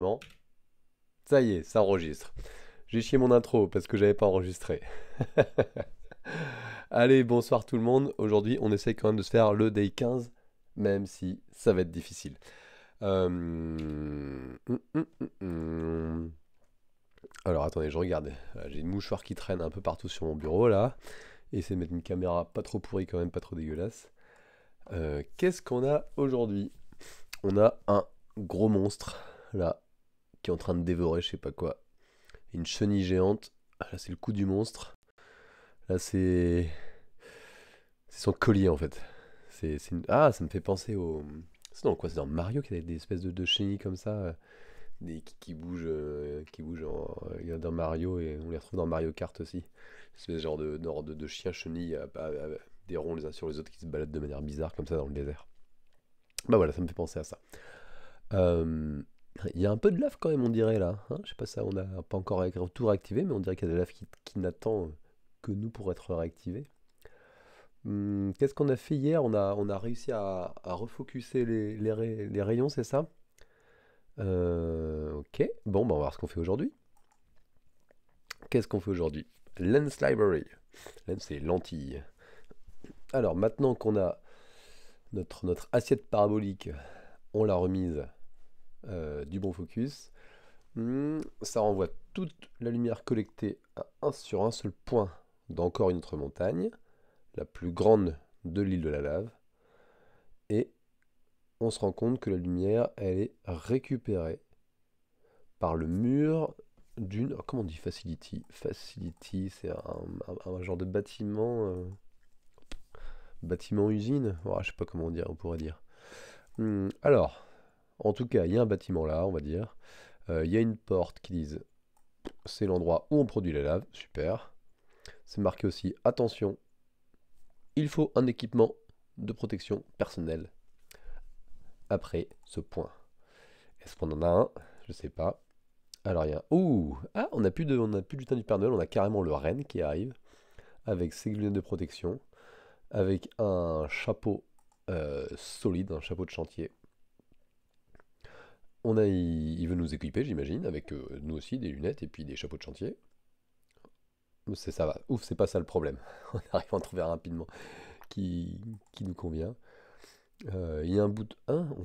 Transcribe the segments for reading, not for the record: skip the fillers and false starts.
Bon, ça y est, ça enregistre. J'ai chié mon intro parce que j'avais pas enregistré. Allez, bonsoir tout le monde. Aujourd'hui, on essaye quand même de se faire le day 15, même si ça va être difficile. Alors attendez, je regarde. J'ai une mouchoir qui traîne un peu partout sur mon bureau là. Essayer de mettre une caméra pas trop pourrie quand même, pas trop dégueulasse. Qu'est-ce qu'on a aujourd'hui? On a un gros monstre là qui est en train de dévorer je sais pas quoi. Une chenille géante. Ah, là, c'est le coup du monstre. Là, c'est son collier en fait. Ah, ça me fait penser au. C'est dans quoi? C'est dans Mario qu'il y a des espèces de chenilles comme ça, qui bougent il y a dans Mario et on les retrouve dans Mario Kart aussi. C'est ce genre de chiens chenilles, des ronds les uns sur les autres qui se baladent de manière bizarre comme ça dans le désert. Bah voilà, ça me fait penser à ça. Euh, Il y a un peu de lave quand même, on dirait là, hein. Je sais pas ça, on n'a pas encore tout réactivé, mais on dirait qu'il y a de la lave qui n'attend que nous pour être réactivé. Qu'est-ce qu'on a fait hier? On a réussi à refocuser les rayons, c'est ça? Ok, bon, bah, on va voir ce qu'on fait aujourd'hui. Qu'est-ce qu'on fait aujourd'hui? Lens Library. Lens, c'est lentille. Alors, maintenant qu'on a notre assiette parabolique, on l'a remise du bon focus. Ça renvoie toute la lumière collectée sur un seul point d'encore une autre montagne, la plus grande de l'île de la lave. Et on se rend compte que la lumière, elle est récupérée par le mur d'une. Comment on dit facility? Facility, c'est un genre de bâtiment usine. Oh, je sais pas comment on pourrait dire. Alors, en tout cas, il y a un bâtiment là, on va dire. Il y a une porte qui dit c'est l'endroit où on produit la lave. Super. C'est marqué aussi attention, il faut un équipement de protection personnelle après ce point. Est-ce qu'on en a un? Je sais pas. Alors il y a. Ouh! Ah, on a plus du temps du Père Noël, on a carrément le renne qui arrive avec ses lunettes de protection, avec un chapeau solide, un chapeau de chantier. Il veut nous équiper, j'imagine, avec nous aussi des lunettes et puis des chapeaux de chantier. C'est ça va. Ouf, c'est pas ça le problème. On arrive à en trouver un rapidement qui nous convient. Il y a un bouton, on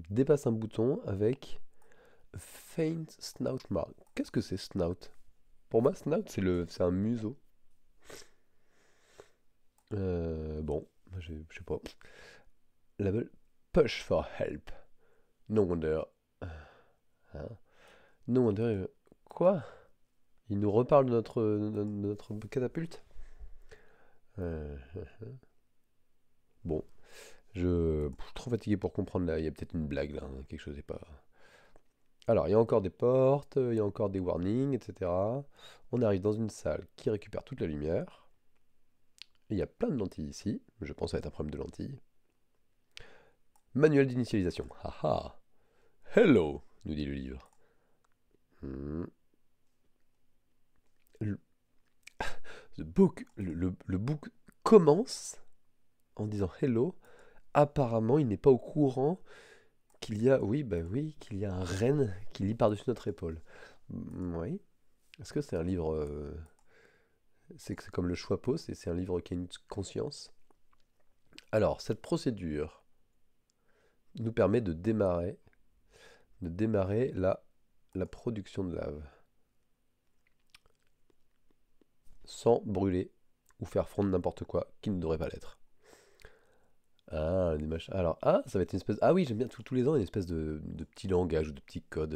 dépasse un bouton avec Faint Snout Mark. Qu'est-ce que c'est Snout? Pour moi, Snout, c'est un museau. Bon, je sais pas. Label Push for Help. No wonder. Hein. No wonder. Quoi? Il nous reparle de notre catapulte? Euh, bon, je suis trop fatigué pour comprendre là. Il y a peut-être une blague là, hein, quelque chose n'est pas. Alors, il y a encore des portes, il y a encore des warnings, etc. On arrive dans une salle qui récupère toute la lumière. Il y a plein de lentilles ici. Je pense que ça va être un problème de lentilles. Manuel d'initialisation. Haha. Hello, nous dit le livre. Hmm. Le, le book commence en disant hello. Apparemment, il n'est pas au courant qu'il y a, oui, bah oui, qu'il y a un renne qui lit par-dessus notre épaule. Oui. Est-ce que c'est un livre, c'est comme le Choixpeau, c'est un livre qui a une conscience? Alors, cette procédure nous permet de démarrer la production de lave sans brûler ou faire fondre n'importe quoi qui ne devrait pas l'être. Ah, des machins. Alors, ah, ça va être une espèce. Ah oui, j'aime bien tous les ans une espèce de petit langage ou de petit code.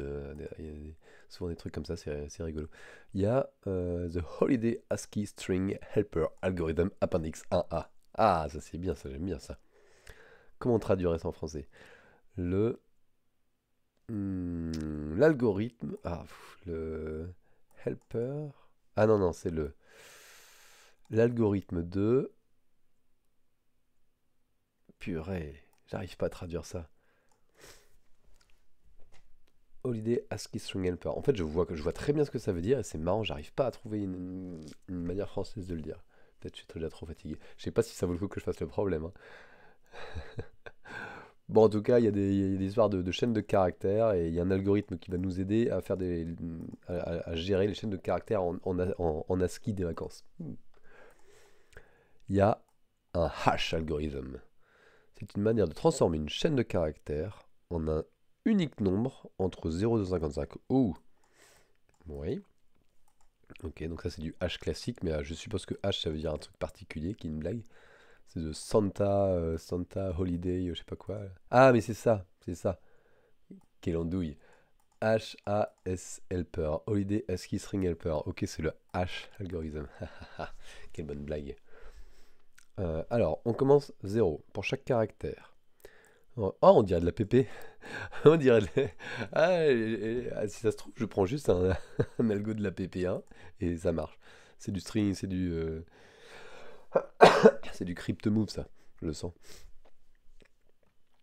Il y a souvent des trucs comme ça, c'est rigolo. Il y a The Holiday ASCII String Helper Algorithm Appendix 1A. Ah, ça c'est bien, ça j'aime bien ça. Comment traduire ça en français? Le l'algorithme. Le helper. Ah non, non, c'est l'algorithme de. Purée, j'arrive pas à traduire ça. Holiday ASCII String Helper. En fait, je vois très bien ce que ça veut dire et c'est marrant, j'arrive pas à trouver une manière française de le dire. Peut-être que je suis déjà trop fatigué. Je sais pas si ça vaut le coup que je fasse le problème, hein. Bon, en tout cas, il y a des histoires de chaînes de caractères et il y a un algorithme qui va nous aider à faire à gérer les chaînes de caractères en ASCII des vacances. Il y a un hash algorithm. C'est une manière de transformer une chaîne de caractères en un unique nombre entre 0 et 255. Oh, oui. Ok, donc ça c'est du hash classique, mais je suppose que hash ça veut dire un truc particulier, qui est une blague. C'est de Santa Holiday, je sais pas quoi. Ah, mais c'est ça. Quelle andouille. H-A-S Helper. Holiday ASCII String Helper. Ok, c'est le hash algorithm. Quelle bonne blague. Alors, on commence 0 pour chaque caractère. Oh, on dirait de la PP. On dirait de la... si ça se trouve, je prends juste un algo de la PP1 et ça marche. C'est du string, c'est du crypt move, ça. Je le sens.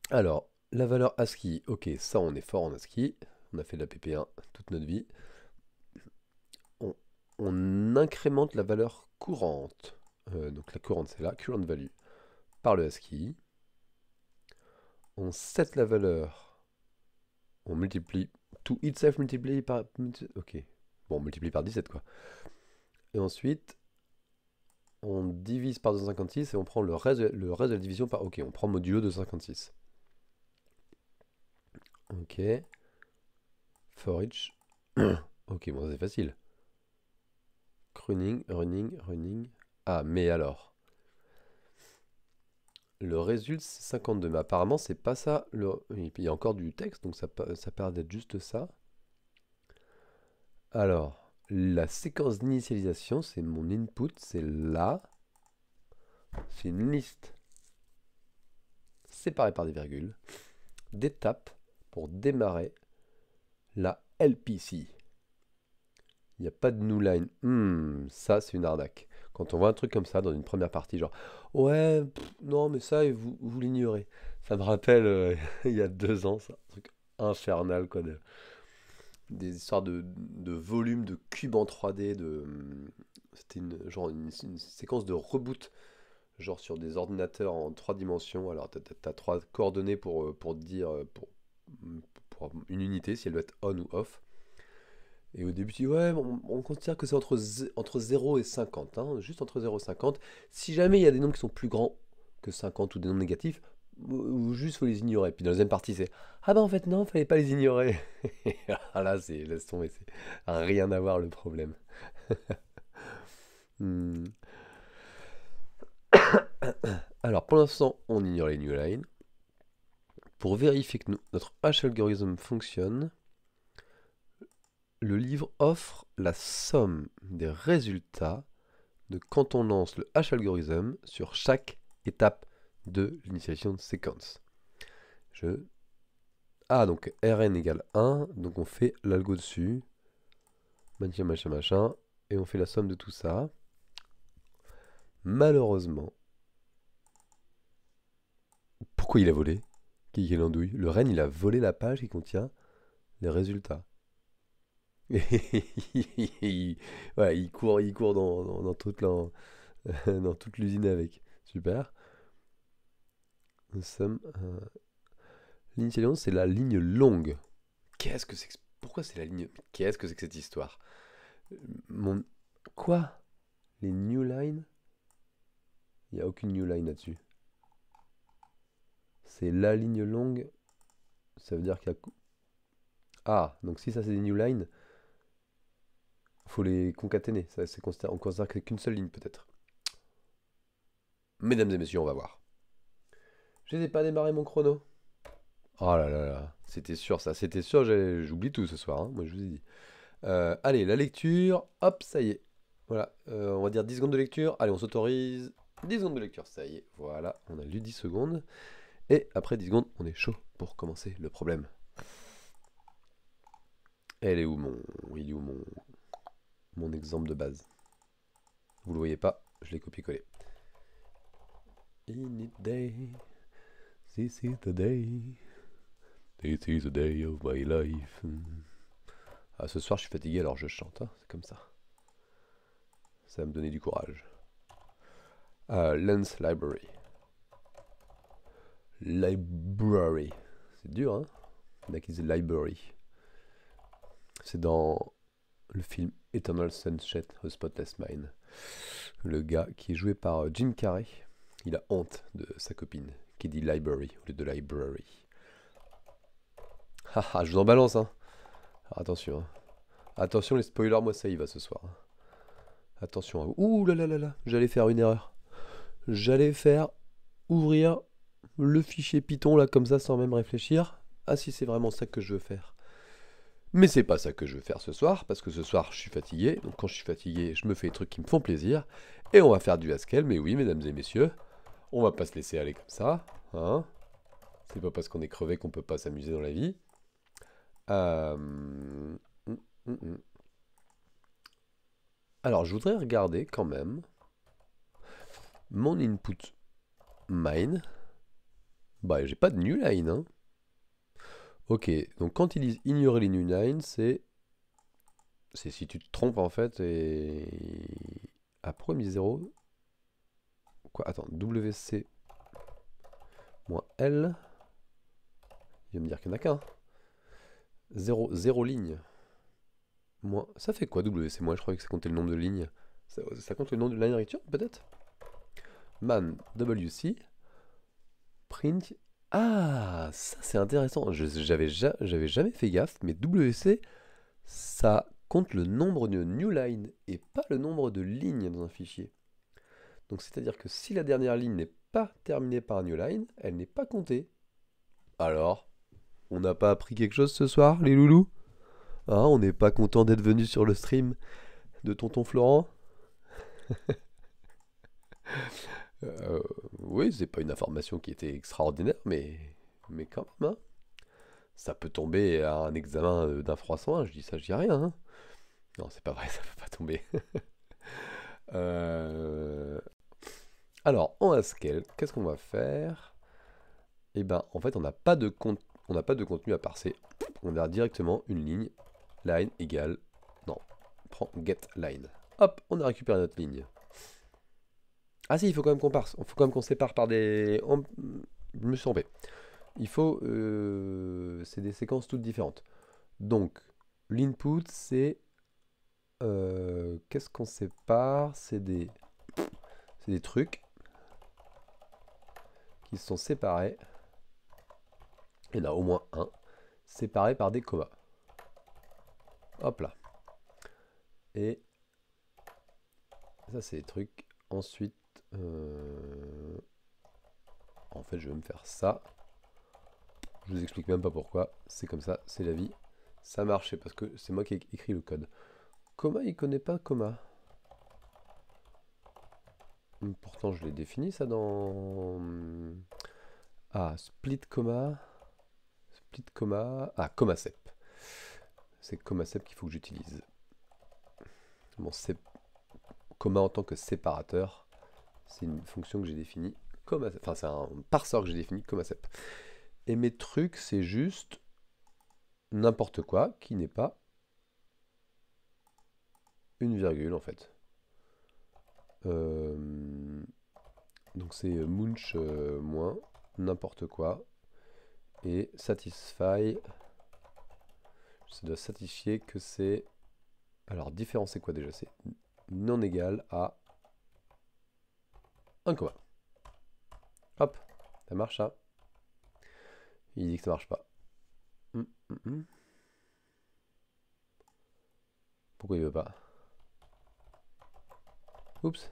Alors, la valeur ASCII. Ok, ça, on est fort en ASCII. On a fait de la PP1 toute notre vie. On incrémente la valeur courante. Donc la courante, c'est là, current value, par le ASCII. On set la valeur. On multiplie. To itself multiplie par... Ok. Bon, on multiplie par 17, quoi. Et ensuite, on divise par 256 et on prend le reste de la division par... Ok, on prend modulo 256. Ok. For each. Ok, bon, c'est facile. Running. Ah, mais alors. Le résultat, c'est 52. Mais apparemment, c'est pas ça. Il y a encore du texte, donc ça paraît d'être juste ça. Alors, la séquence d'initialisation, c'est mon input, c'est là. C'est une liste séparée par des virgules d'étapes pour démarrer la LPC. Il n'y a pas de new line. Ça, c'est une arnaque. Quand on voit un truc comme ça dans une première partie, genre, ouais, non, mais ça, vous l'ignorez. Ça me rappelle, il y a 2 ans, ça. Un truc infernal, quoi. Des histoires de volume, de cubes en 3D. C'était une séquence de reboot, genre sur des ordinateurs en 3 dimensions. Alors, tu as 3 coordonnées pour dire, pour une unité, si elle doit être on ou off. Et au début, tu dis, ouais, on considère que c'est entre 0 et 50, hein, juste entre 0 et 50. Si jamais il y a des nombres qui sont plus grands que 50 ou des nombres négatifs, ou juste faut les ignorer. Puis dans la deuxième partie, c'est, ah bah en fait non, fallait pas les ignorer. Ah là, laisse tomber, c'est rien à voir le problème. Hmm. Alors pour l'instant, on ignore les new lines. Pour vérifier que notre hash algorithm fonctionne, le livre offre la somme des résultats de quand on lance le hash algorithm sur chaque étape de l'initialisation de séquence. Donc Rn égale 1, donc on fait l'algo dessus, machin, et on fait la somme de tout ça. Malheureusement, pourquoi il a volé? Qui est l'andouille? Le Ren, il a volé la page qui contient les résultats. Ouais, il court dans dans toute l'usine avec. Super. L'initialisation, c'est la ligne longue. Qu'est-ce que c'est que... Pourquoi c'est la ligne... Qu'est-ce que c'est que cette histoire? Mon... Quoi? Les new lines? Il n'y a aucune new line là-dessus. C'est la ligne longue. Ça veut dire qu'il y a... Ah, donc si ça c'est des new lines, faut les concaténer. On considère que c'est qu'une seule ligne peut-être. Mesdames et messieurs, on va voir. Je n'ai pas démarré mon chrono. Oh là là là, c'était sûr ça, c'était sûr, j'oublie tout ce soir, hein, moi je vous ai dit. Allez, la lecture, hop, ça y est. Voilà, on va dire 10 secondes de lecture. Allez, on s'autorise 10 secondes de lecture, ça y est. Voilà, on a lu 10 secondes. Et après 10 secondes, on est chaud pour commencer le problème. Il est où mon exemple de base? Vous le voyez pas, je l'ai copié-collé. In it day, this is the day, this is the day of my life. Ah, ce soir je suis fatigué alors je chante, hein, c'est comme ça. Ça va me donner du courage. Lens Library. Library. C'est dur, hein? Il y en a qui disent library. C'est dans le film Eternal Sunshine of the Spotless Mind. Le gars qui est joué par Jim Carrey, il a honte de sa copine qui dit library au lieu de library. Haha, je vous en balance, hein. Alors, attention, hein. Attention les spoilers, moi ça y va ce soir. Attention, hein. Ouh là là là là, j'allais faire une erreur. J'allais faire ouvrir le fichier Python là comme ça sans même réfléchir. Ah si, c'est vraiment ça que je veux faire. Mais c'est pas ça que je veux faire ce soir, parce que ce soir je suis fatigué. Donc quand je suis fatigué, je me fais des trucs qui me font plaisir. Et on va faire du Haskell, mais oui, mesdames et messieurs, on va pas se laisser aller comme ça. Hein, c'est pas parce qu'on est crevé qu'on peut pas s'amuser dans la vie. Alors, je voudrais regarder quand même mon input mine. Bah, j'ai pas de new line, hein. Ok, donc quand ils disent ignorer les new lines, c'est si tu te trompes en fait et... Ah, pourquoi mis 0? Quoi? Attends, WC moins L. Il va me dire qu'il n'y en a qu'un. 0 ligne. Moins... Ça fait quoi WC moins? Je croyais que ça comptait le nombre de lignes. Ça compte le nombre de lignes d'écriture peut-être? Man WC print. Ah, ça c'est intéressant. J'avais jamais fait gaffe, mais WC, ça compte le nombre de new line et pas le nombre de lignes dans un fichier. Donc c'est-à-dire que si la dernière ligne n'est pas terminée par un new line, elle n'est pas comptée. Alors, on n'a pas appris quelque chose ce soir, les loulous? Hein, on n'est pas content d'être venu sur le stream de Tonton Florent? Oui, c'est pas une information qui était extraordinaire, mais quand même, hein. Ça peut tomber à un examen d'un froissant 1, je dis ça, je dis rien, hein. Non, c'est pas vrai, ça peut pas tomber. Euh, Alors, en Haskell, qu'est-ce qu'on va faire? Eh ben, en fait, on n'a pas de contenu à parser. On a directement une ligne, line égale, non, prends get line. Hop, on a récupéré notre ligne. Ah si, il faut quand même qu'on parse. Il faut quand même qu'on sépare par des... Je me suis trompé. Il faut... c'est des séquences toutes différentes. Donc, l'input, c'est... qu'est-ce qu'on sépare? C'est des trucs qui sont séparés. Il y en a au moins un. Séparés par des commas. Hop là. Et ça, c'est des trucs. Ensuite, en fait, je vais me faire ça. Je vous explique même pas pourquoi. C'est comme ça, c'est la vie. Ça marche, parce que c'est moi qui ai écrit le code. Comma, il connaît pas comma. Pourtant, je l'ai défini ça dans... Ah, split comma. Split comma. Ah, comma sep. C'est comma sep qu'il faut que j'utilise. Bon, comma en tant que séparateur. C'est une fonction que j'ai définie. Enfin, c'est un parseur que j'ai défini comma sep. Et mes trucs, c'est juste n'importe quoi qui n'est pas une virgule en fait. Donc c'est munch moins n'importe quoi et satisfy. Ça doit satisfier que c'est... Alors différent c'est quoi déjà? C'est non égal à 1 comma. Hop, ça marche ça. Il dit que ça marche pas. Pourquoi il veut pas? Oups.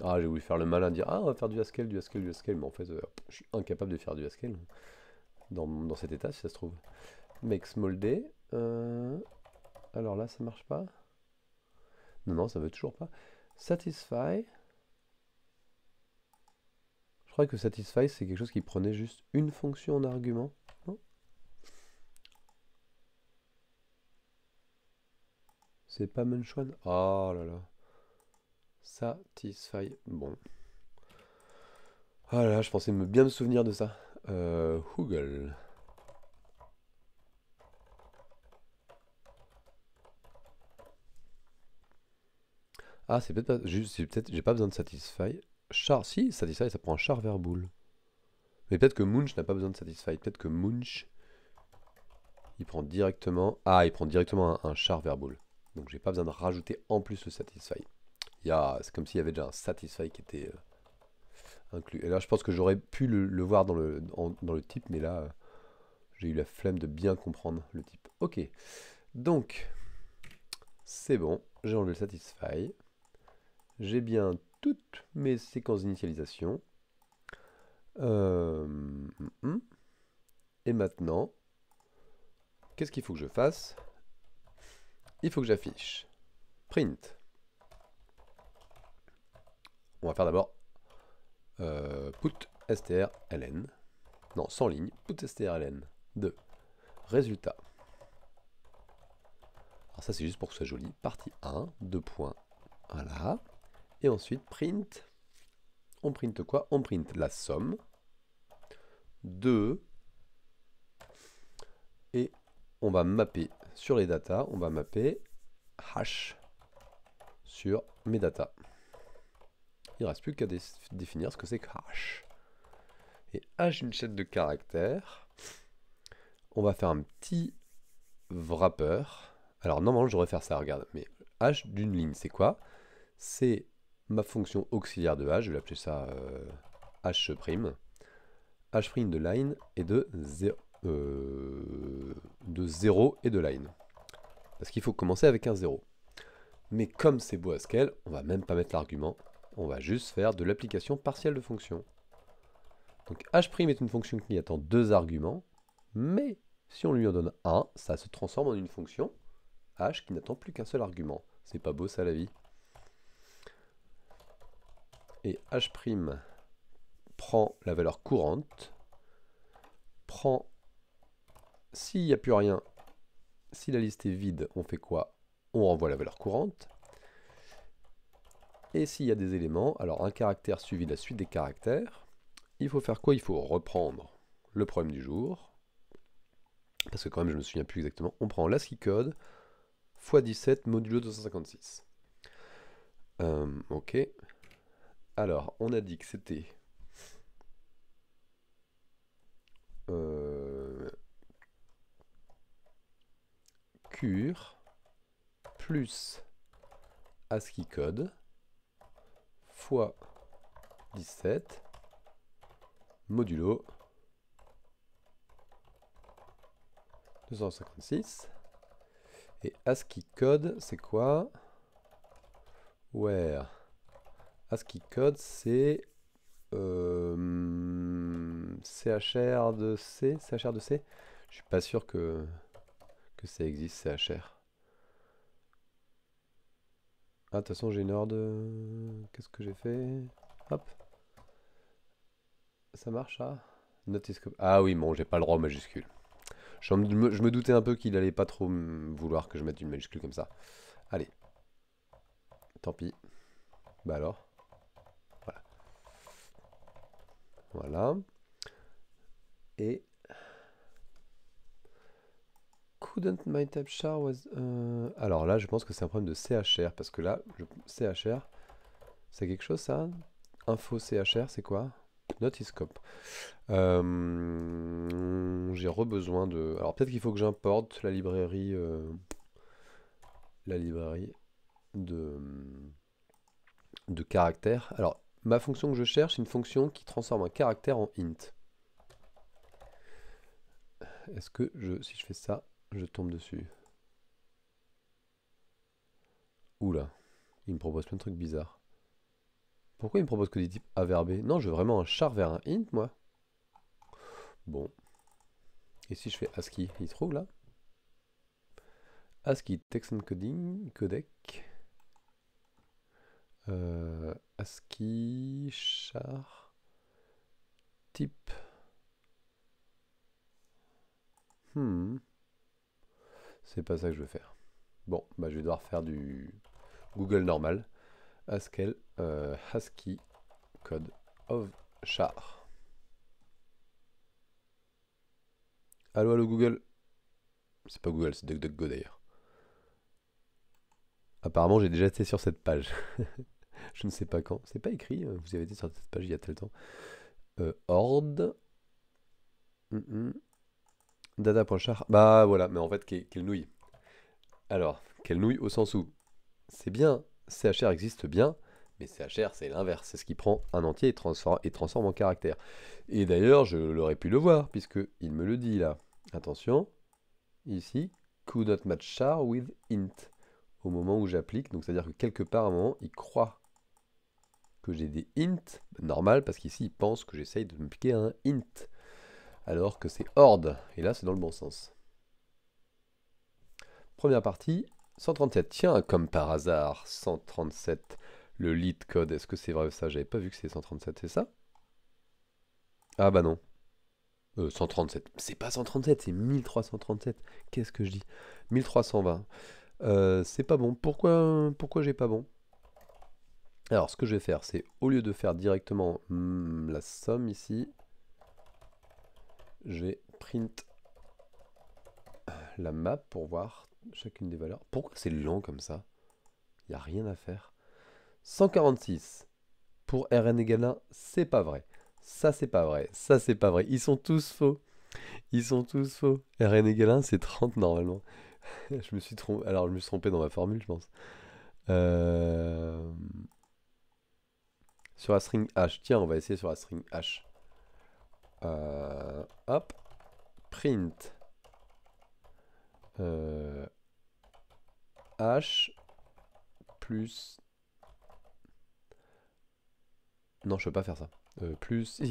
Ah, j'ai voulu faire le malin, dire ah, on va faire du Haskell, du Haskell, du Haskell, mais en fait, je suis incapable de faire du Haskell dans cet état, si ça se trouve. Make small d. Alors là, ça marche pas. Non, non, ça veut toujours pas. Satisfy. Je crois que satisfy, c'est quelque chose qui prenait juste une fonction en argument. Non, c'est pas munch1. Oh là là. Satisfy. Bon. Ah là, je pensais bien me souvenir de ça. Google. Ah, c'est peut-être pas. J'ai pas besoin de satisfy. Char, si, satisfy, ça prend char verboule. Mais peut-être que Munch n'a pas besoin de satisfy. Peut-être que Munch, il prend directement... Ah, il prend directement un char verbal. Donc j'ai pas besoin de rajouter en plus le satisfy. C'est comme s'il y avait déjà un satisfy qui était inclus. Et là, je pense que j'aurais pu le voir dans le type, mais là, j'ai eu la flemme de bien comprendre le type. Ok, donc, c'est bon. J'ai enlevé le satisfy. J'ai bien toutes mes séquences d'initialisation. Et maintenant, qu'est-ce qu'il faut que je fasse? Il faut que j'affiche print. On va faire d'abord put strln. Non, sans ligne. Put strln de résultat. Alors ça, c'est juste pour que ce soit joli. Partie 1, 2 points. Voilà. Et ensuite, print. On print quoi? On print la somme de... Et on va mapper sur les datas, on va mapper hash sur mes datas. Il ne reste plus qu'à définir ce que c'est que hash. Et hash d'une chaîne de caractères, on va faire un petit wrapper. Alors normalement je devrais faire ça, regarde, mais hash d'une ligne, c'est quoi? C'est ma fonction auxiliaire de hash, je vais l'appeler ça hash'. Hash' de line et de 0 et de line. Parce qu'il faut commencer avec un 0. Mais comme c'est beau à scale, on va même pas mettre l'argument. On va juste faire de l'application partielle de fonction. Donc h' est une fonction qui attend 2 arguments. Mais si on lui en donne un, ça se transforme en une fonction h qui n'attend plus qu'un seul argument. C'est pas beau ça la vie. Et h' prend la valeur courante. Prend... S'il n'y a plus rien, si la liste est vide, on fait quoi? On renvoie la valeur courante. Et s'il y a des éléments, alors un caractère suivi de la suite des caractères, il faut faire quoi? Il faut reprendre le problème du jour. Parce que quand même, je me souviens plus exactement. On prend l'ASCII code x 17 modulo 256. Ok. Alors, on a dit que c'était... cure plus ASCII code fois 17 modulo 256. Et ASCII code, c'est quoi? Where ASCII code, c'est CHR de C. CHR de C. Je suis pas sûr que ça existe, CHR. Ah, de toute façon, j'ai une heure de... Qu'est-ce que j'ai fait? Hop. Ça marche, ça? Notice. Ah oui, bon, j'ai pas le droit aux majuscules. Je me doutais un peu qu'il allait pas trop vouloir que je mette une majuscule comme ça. Allez. Tant pis. Bah alors. Voilà. Voilà. Et... Couldn't my type char was... Alors là, je pense que c'est un problème de CHR. Parce que là, CHR, c'est quelque chose, ça? Info CHR, c'est quoi? Notiscope. J'ai besoin de... Alors peut-être qu'il faut que j'importe la librairie de caractères. Alors, ma fonction que je cherche, c'est une fonction qui transforme un caractère en int. Est-ce que si je fais ça, je tombe dessus? Oula, il me propose plein de trucs bizarres. Pourquoi il me propose que des types averbés? Non, je veux vraiment un char vers un int, moi. Bon. Et si je fais ASCII, il se trouve là? ASCII text encoding, codec. ASCII char type. C'est pas ça que je veux faire. Bon, bah je vais devoir faire du Google normal. ASCII code of char. Allô, allô Google. C'est pas Google, c'est DuckDuckGo d'ailleurs. Apparemment, j'ai déjà été sur cette page. Je ne sais pas quand. C'est pas écrit, vous avez été sur cette page il y a tel temps. Horde Data.char. Bah voilà, mais en fait, quelle nouille. Alors, quelle nouille au sens où c'est bien, CHR existe bien, mais CHR c'est l'inverse, c'est ce qui prend un entier et transforme en caractère. Et d'ailleurs, je l'aurais pu le voir, puisque il me le dit là. Attention, ici, could not match char with int. Au moment où j'applique, donc c'est-à-dire que quelque part à un moment, il croit que j'ai des int, normal, parce qu'ici il pense que j'essaye de me piquer un int, alors que c'est horde, et là c'est dans le bon sens. Première partie, 137. Tiens, comme par hasard, 137. Le lead code, est-ce que c'est vrai ça? J'avais pas vu que c'était 137, c'est ça? Ah bah non. 137. C'est pas 137, c'est 1337. Qu'est-ce que je dis? 1320. C'est pas bon. Pourquoi j'ai pas bon? Alors, ce que je vais faire, c'est au lieu de faire directement la somme ici, je vais print la map pour voir chacune des valeurs. Pourquoi c'est lent comme ça? Il n'y a rien à faire. 146. Pour Rn égale 1, c'est pas vrai. Ça, c'est pas vrai. Ça, c'est pas vrai. Ils sont tous faux. Ils sont tous faux. Rn égale 1, c'est 30 normalement. Je me suis trompé. Alors, je me suis trompé dans ma formule, je pense. Euh, Sur la string h. Tiens, on va essayer sur la string h. Hop. Print. H plus... Non, je peux pas faire ça. Plus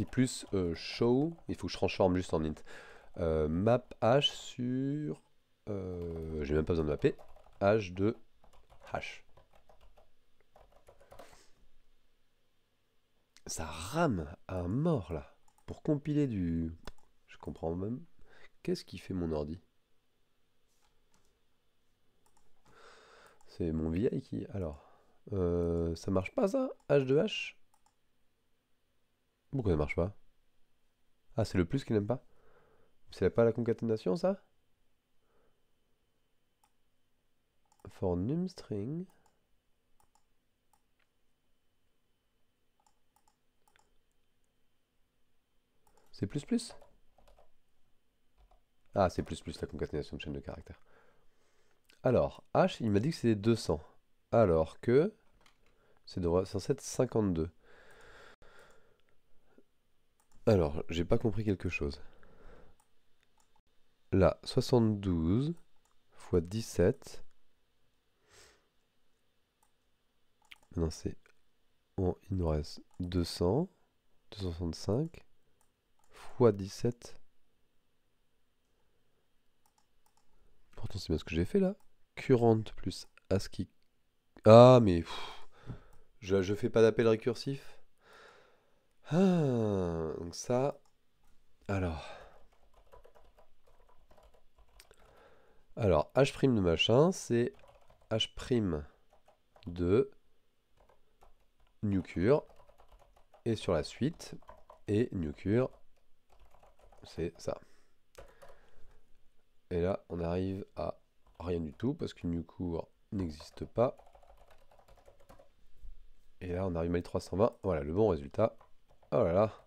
show. Il faut que je transforme juste en int. Map h sur... j'ai même pas besoin de mapper. H de h. Ça rame à mort là. Pour compiler du... Je comprends même. Qu'est-ce qui fait mon ordi? C'est mon VI qui... Alors... ça marche pas ça? H de h? Pourquoi ça marche pas? Ah, c'est le plus qu'il n'aime pas? C'est pas la concaténation ça? For num string... C'est plus plus? Ah, c'est plus plus la concaténation de chaîne de caractères. Alors, H, il m'a dit que c'était 200. Alors que c'est censé être 52. Alors, j'ai pas compris quelque chose. Là, 72 fois 17. Maintenant, c'est... il nous reste 200. 265 fois 17. Pourtant, c'est bien ce que j'ai fait là. Current plus ASCII. Ah, mais... je fais pas d'appel récursif. Ah, donc ça... Alors... H' de machin, c'est H' de newcure. Et sur la suite, et newcure, c'est ça. Et là, on arrive à rien du tout, parce que newcure n'existe pas. Et là, on arrive à 1320. Voilà, le bon résultat. Oh là là.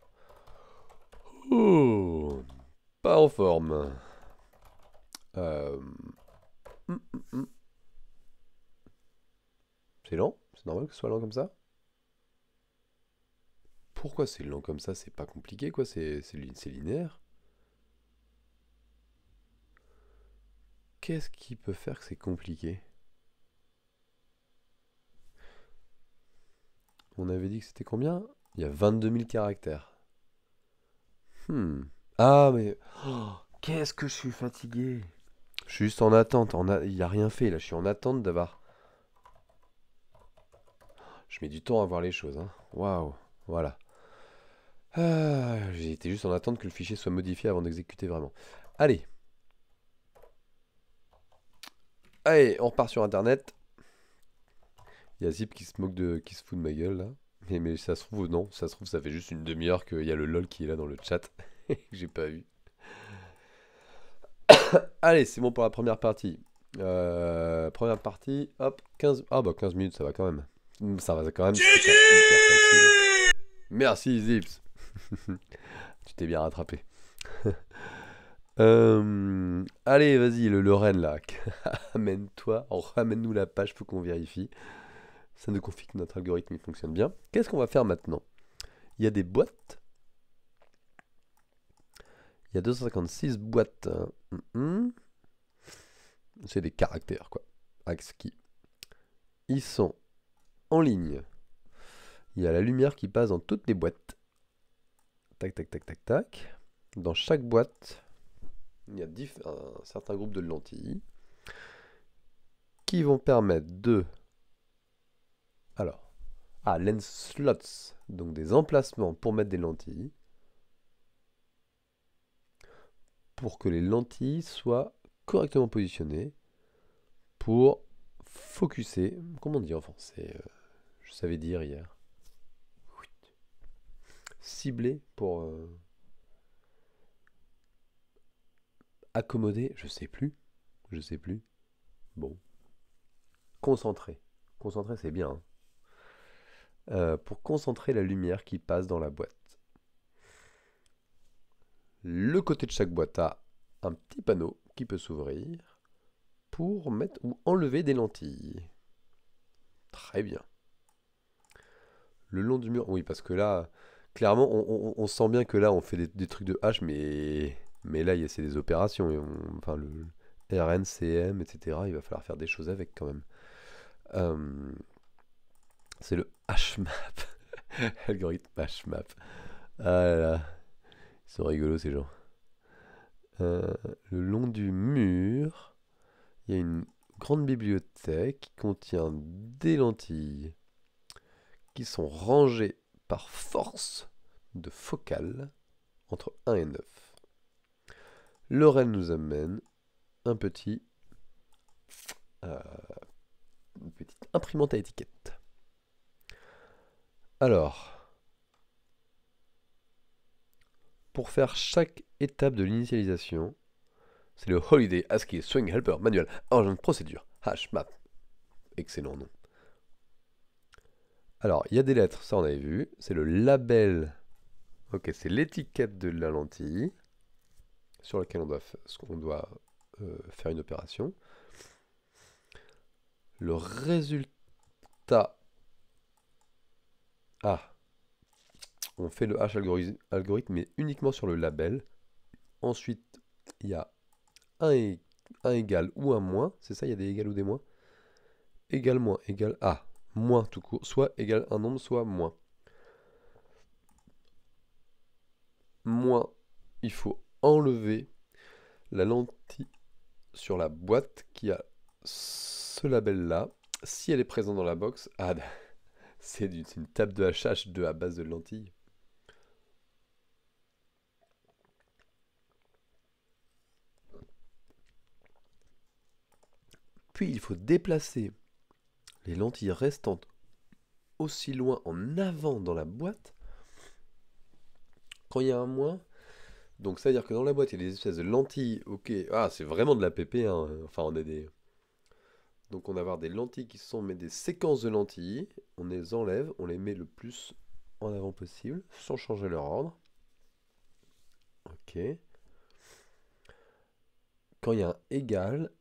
Oh, pas en forme. C'est lent? C'est normal que ce soit lent comme ça? Pourquoi c'est lent comme ça? C'est pas compliqué, quoi. C'est linéaire. Qu'est-ce qui peut faire que c'est compliqué? On avait dit que c'était combien? Il y a 22 000 caractères. Ah, mais... oh, qu'est-ce que je suis fatigué. Je suis juste en attente. Il n'y a rien fait, là. Je suis en attente d'avoir... Je mets du temps à voir les choses, hein. Waouh. Voilà. J'ai été juste en attente que le fichier soit modifié avant d'exécuter vraiment. Allez. Allez, on repart sur Internet. Il y a Zip qui se fout de ma gueule, là. Mais ça se trouve, non. Ça se trouve, ça fait juste une demi-heure qu'il y a le LOL qui est là dans le chat. Que j'ai pas vu. Allez, c'est bon pour la première partie. Première partie, hop, 15... Ah bah 15 minutes, ça va quand même. Ça va quand même. C'était hyper facile. Merci Zips. Tu t'es bien rattrapé. Allez, vas-y, le Lorraine là. Amène-toi, ramène-nous la page, faut qu'on vérifie. Ça nous confie que notre algorithme il fonctionne bien. Qu'est-ce qu'on va faire maintenant? Il y a des boîtes. Il y a 256 boîtes. C'est des caractères, quoi. ASCII. Ils sont en ligne. Il y a la lumière qui passe dans toutes les boîtes. Tac, tac, tac, tac, tac. Dans chaque boîte, il y a un certain groupe de lentilles qui vont permettre de... Alors, lens slots, donc des emplacements pour mettre des lentilles, pour que les lentilles soient correctement positionnées, pour focuser, comment on dit en français, je savais dire hier, cibler pour accommoder, je sais plus, bon, concentrer, c'est bien, hein. Pour concentrer la lumière qui passe dans la boîte. Le côté de chaque boîte a un petit panneau qui peut s'ouvrir pour mettre ou enlever des lentilles. Très bien. Le long du mur, oui, parce que là, clairement, on sent bien que là, on fait des trucs de hache, mais là, c'est des opérations. Enfin, le RN, CM, etc., il va falloir faire des choses avec quand même. C'est le HMAP. Algorithme HMAP. Ah là là. Ils sont rigolos ces gens. Le long du mur, il y a une grande bibliothèque qui contient des lentilles qui sont rangées par force de focale entre 1 et 9. Laurel nous amène un petit, une petite imprimante à étiquette. Alors, pour faire chaque étape de l'initialisation, c'est le Holiday ASCII Swing Helper Manual Engine Procédure HMAP. Excellent nom. Alors, il y a des lettres, ça on avait vu. C'est le label. Ok, c'est l'étiquette de la lentille sur laquelle on doit faire une opération. Le résultat. On fait le H algorithme, mais uniquement sur le label. Ensuite, il y a un égal ou un moins. C'est ça, il y a des égales ou des moins. Égal, moins, égal, moins tout court. Soit égal un nombre, soit moins. Moins, il faut enlever la lentille sur la boîte qui a ce label-là. Si elle est présente dans la box, c'est une table de HH2 à base de lentilles. Puis il faut déplacer les lentilles restantes aussi loin en avant dans la boîte. Quand il y a un moins, donc ça veut dire que dans la boîte il y a des espèces de lentilles. Ok, c'est vraiment de la PP, hein. Enfin on a des... Donc on va avoir des lentilles qui sont mais des séquences de lentilles. On les enlève, on les met le plus en avant possible, sans changer leur ordre. Ok. Quand il y a un égal,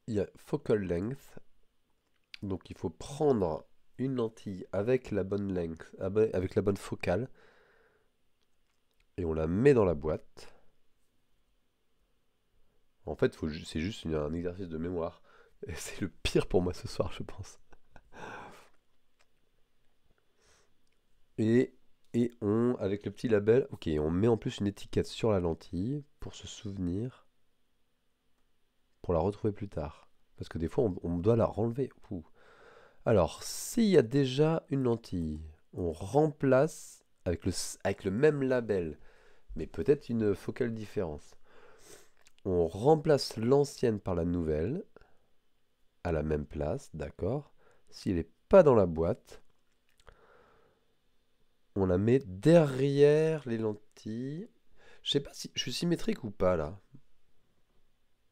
il y a focal length. Donc il faut prendre une lentille avec la bonne length, avec la bonne focale, et on la met dans la boîte. En fait, c'est juste un exercice de mémoire. Et c'est le pire pour moi ce soir, je pense. Et avec le petit label, ok, on met en plus une étiquette sur la lentille pour se souvenir, pour la retrouver plus tard. Parce que des fois, on doit la renlever. Alors, s'il y a déjà une lentille, on remplace avec le même label, mais peut-être une focale différence. On remplace l'ancienne par la nouvelle, à la même place, d'accord. S'il n'est pas dans la boîte, on la met derrière les lentilles. Je sais pas si je suis symétrique ou pas là.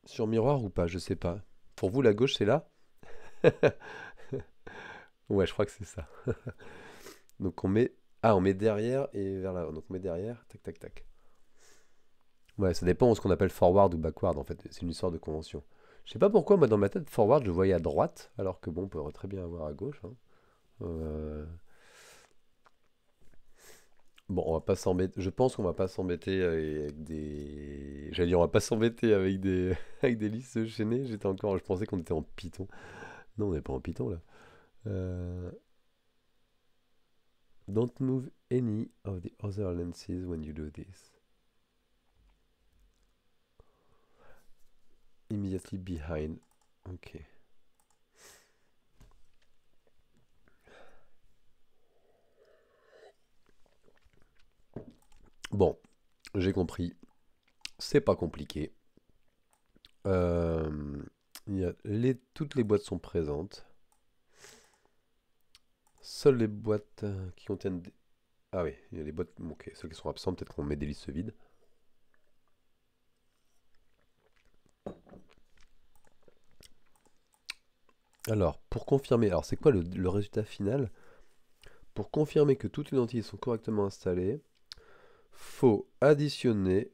Sur miroir ou pas, je sais pas. Pour vous, la gauche, c'est là? Ouais, je crois que c'est ça. Donc on met... on met derrière et vers là. Donc on met derrière, tac, tac, tac. Ouais, ça dépend de ce qu'on appelle forward ou backward en fait. C'est une histoire de convention. Je sais pas pourquoi, moi dans ma tête, forward, je voyais à droite, alors que bon, on pourrait très bien avoir à gauche, hein. Euh, Bon, on va pas s'embêter. Je pense qu'on va pas s'embêter avec des. J'allais dire, on va pas s'embêter avec des avec des listes chaînées. J'étais encore. Je pensais qu'on était en Python. Non, on n'est pas en Python là. Euh, Don't move any of the other lenses when you do this. Immediately behind. Ok. Bon, j'ai compris. C'est pas compliqué. Euh, toutes les boîtes sont présentes. Seules les boîtes qui contiennent des... Ah oui, il y a les boîtes... Ok, celles qui sont absentes, peut-être qu'on met des listes vides. Alors, pour confirmer... Alors, c'est quoi le résultat final? Pour confirmer que toutes les lentilles sont correctement installées, faut additionner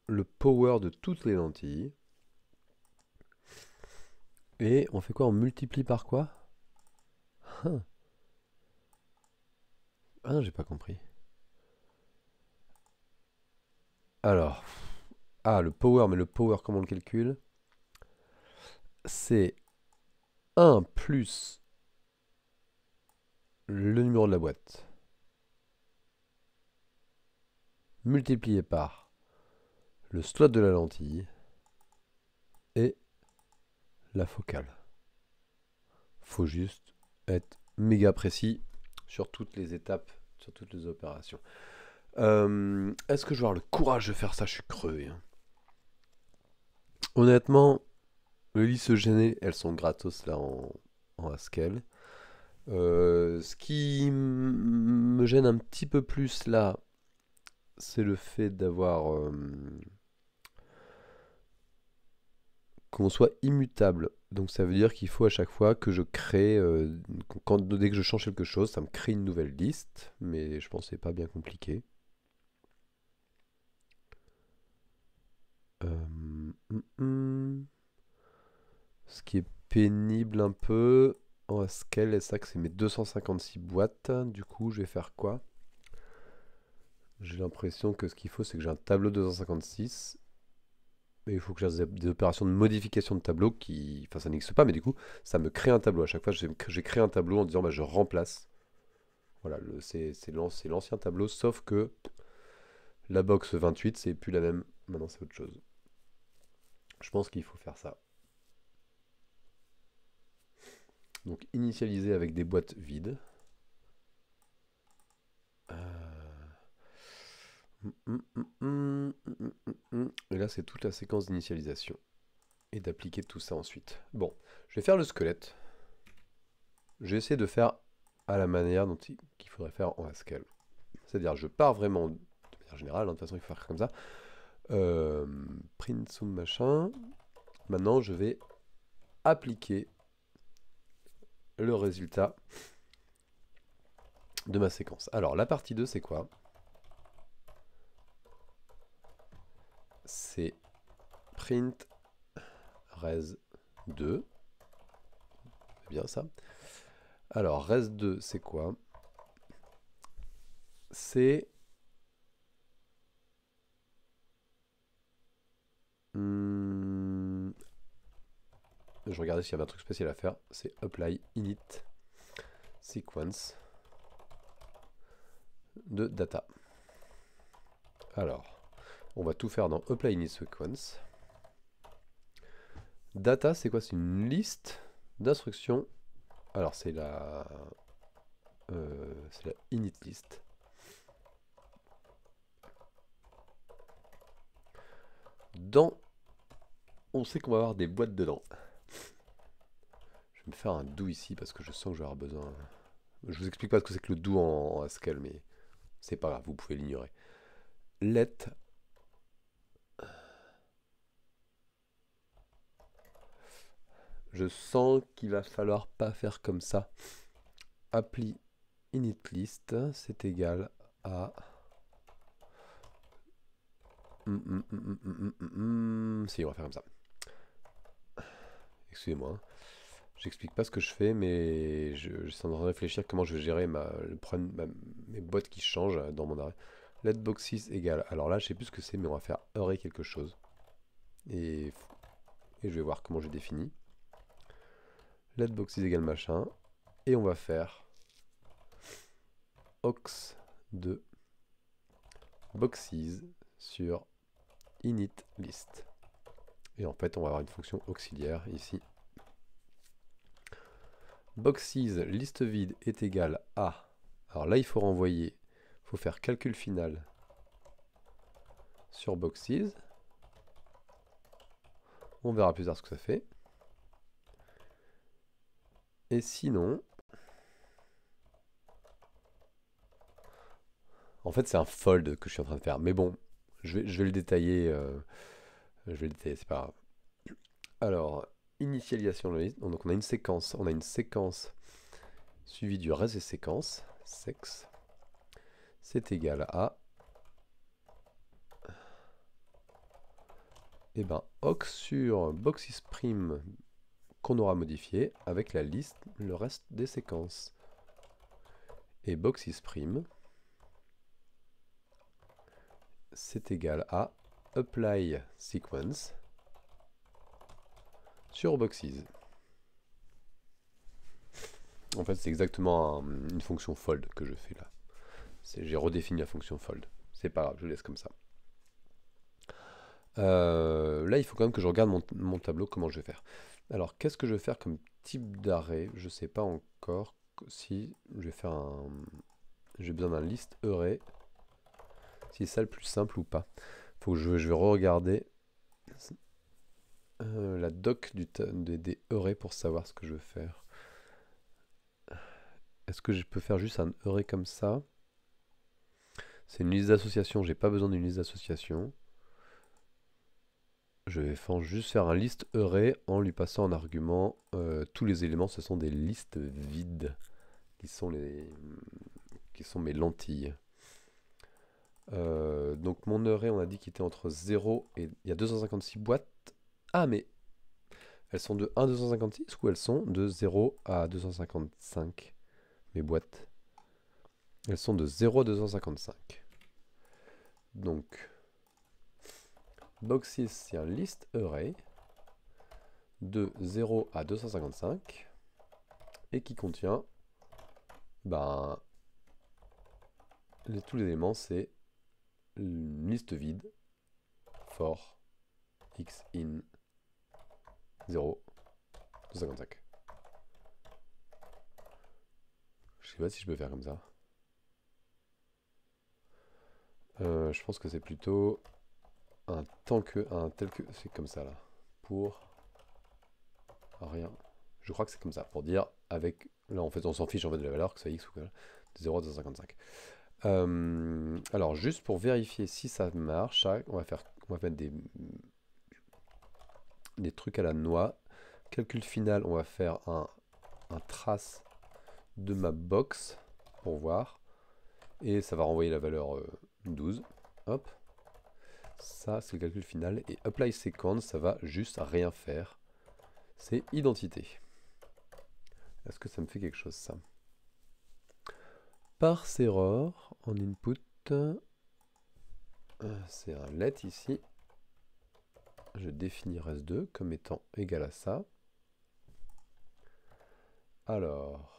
le power de toutes les lentilles. Et on fait quoi? On multiplie par quoi? Ah, ah non, j'ai pas compris. Alors, le power, mais le power, comment on le calcule? C'est 1 plus le numéro de la boîte, multiplié par le slot de la lentille et la focale. Faut juste être méga précis sur toutes les étapes, sur toutes les opérations. Est-ce que je vais avoir le courage de faire ça? Je suis crevé, hein. Honnêtement, les listes gênées, elles sont gratos là en Haskell. Ce qui me gêne un petit peu plus là, c'est le fait d'avoir qu'on soit immutable. Donc ça veut dire qu'il faut à chaque fois que je crée, dès que je change quelque chose, ça me crée une nouvelle liste. Mais je pense que c'est pas bien compliqué. Ce qui est pénible un peu en Haskell, et ça que c'est mes 256 boîtes. Du coup, je vais faire quoi? J'ai l'impression que ce qu'il faut, c'est que j'ai un tableau 256. Et il faut que j'ai des opérations de modification de tableau qui. Enfin, ça n'existe pas, mais du coup, ça me crée un tableau. À chaque fois, j'ai créé un tableau en disant bah, je remplace. Voilà, c'est l'ancien tableau, sauf que la box 28, c'est plus la même. Maintenant, c'est autre chose. Je pense qu'il faut faire ça. Donc, initialiser avec des boîtes vides. Et là, c'est toute la séquence d'initialisation. Et d'appliquer tout ça ensuite. Bon, je vais faire le squelette. Je vais essayer de faire à la manière dont qu'il faudrait faire en Haskell. C'est-à-dire, je pars vraiment de manière générale, hein, de toute façon, il faut faire comme ça. Print some machin. Maintenant, je vais appliquer le résultat de ma séquence. Alors, la partie 2, c'est quoi? C'est print res2. C'est bien ça. Alors, res2, c'est quoi? C'est... je regardais s'il y avait un truc spécial à faire. C'est apply init sequence de data. Alors, on va tout faire dans apply init sequence. Data, c'est quoi? C'est une liste d'instructions. Alors, c'est la init list. Dans, on sait qu'on va avoir des boîtes dedans. Je vais me faire un do ici parce que je sens que je vais avoir besoin. Je vous explique pas ce que c'est que le do en Haskell, mais c'est pas grave, vous pouvez l'ignorer. Let je sens qu'il va falloir pas faire comme ça. Apply init list, c'est égal à Si, on va faire comme ça. Excusez-moi, hein. J'explique pas ce que je fais, mais je suis en train de réfléchir comment je vais gérer mes boîtes qui changent dans mon arrêt. Let boxes égale. Alors là, je sais plus ce que c'est, mais on va faire array quelque chose. Et, et je vais voir comment je définis. Let boxes égale machin. Et on va faire aux de boxes sur init list. Et en fait, on va avoir une fonction auxiliaire ici. Boxes liste vide est égal à. Alors là, il faut renvoyer. Il faut faire calcul final sur boxes. On verra plus tard ce que ça fait. Et sinon, en fait, c'est un fold que je suis en train de faire. Mais bon, je vais le détailler. Je vais le détailler, c'est pas grave. Alors, initialisation de la liste. Donc, on a une séquence. On a une séquence suivie du reste des séquences. Sex. C'est égal à. Et ben, aux sur boxes prime qu'on aura modifié avec la liste, le reste des séquences. Et boxes prime, c'est égal à apply sequence sur boxes. En fait, c'est exactement une fonction fold que je fais là. J'ai redéfini la fonction fold. C'est pas grave, je laisse comme ça. Là, il faut quand même que je regarde mon tableau, comment je vais faire. Alors, qu'est-ce que je vais faire comme type d'arrêt? Je sais pas encore si je vais faire un... J'ai besoin d'un list array. Si c'est ça le plus simple ou pas. Faut que je vais re-regarder la doc des arrays pour savoir ce que je veux faire. Est-ce que je peux faire juste un array comme ça? C'est une liste d'association, j'ai pas besoin d'une liste d'association. Je vais juste faire un list array en lui passant en argument tous les éléments, ce sont des listes vides qui sont mes lentilles. Donc mon array, on a dit qu'il était entre 0 et... Il y a 256 boîtes. Ah, mais elles sont de 1 à 256 ou elles sont de 0 à 255, mes boîtes? Elles sont de 0 à 255. Donc, boxes, c'est un list array de 0 à 255 et qui contient tous les éléments, c'est une liste vide for x in 0 255. Je sais pas si je peux faire comme ça. Je pense que c'est plutôt un tel que c'est comme ça là. Pour rien. Je crois que c'est comme ça. Pour dire avec. Là en fait on s'en fiche en fait de la valeur, que ce soit x ou quoi. De 0 à 255. Alors juste pour vérifier si ça marche, on va mettre des trucs à la noix. Calcul final, on va faire un trace de ma box pour voir. Et ça va renvoyer la valeur 12. Hop. Ça, c'est le calcul final. Et apply sequence, ça va juste rien faire. C'est identité. Est-ce que ça me fait quelque chose, ça? Parse error en input. C'est un let ici. Je définis res2 comme étant égal à ça. Alors,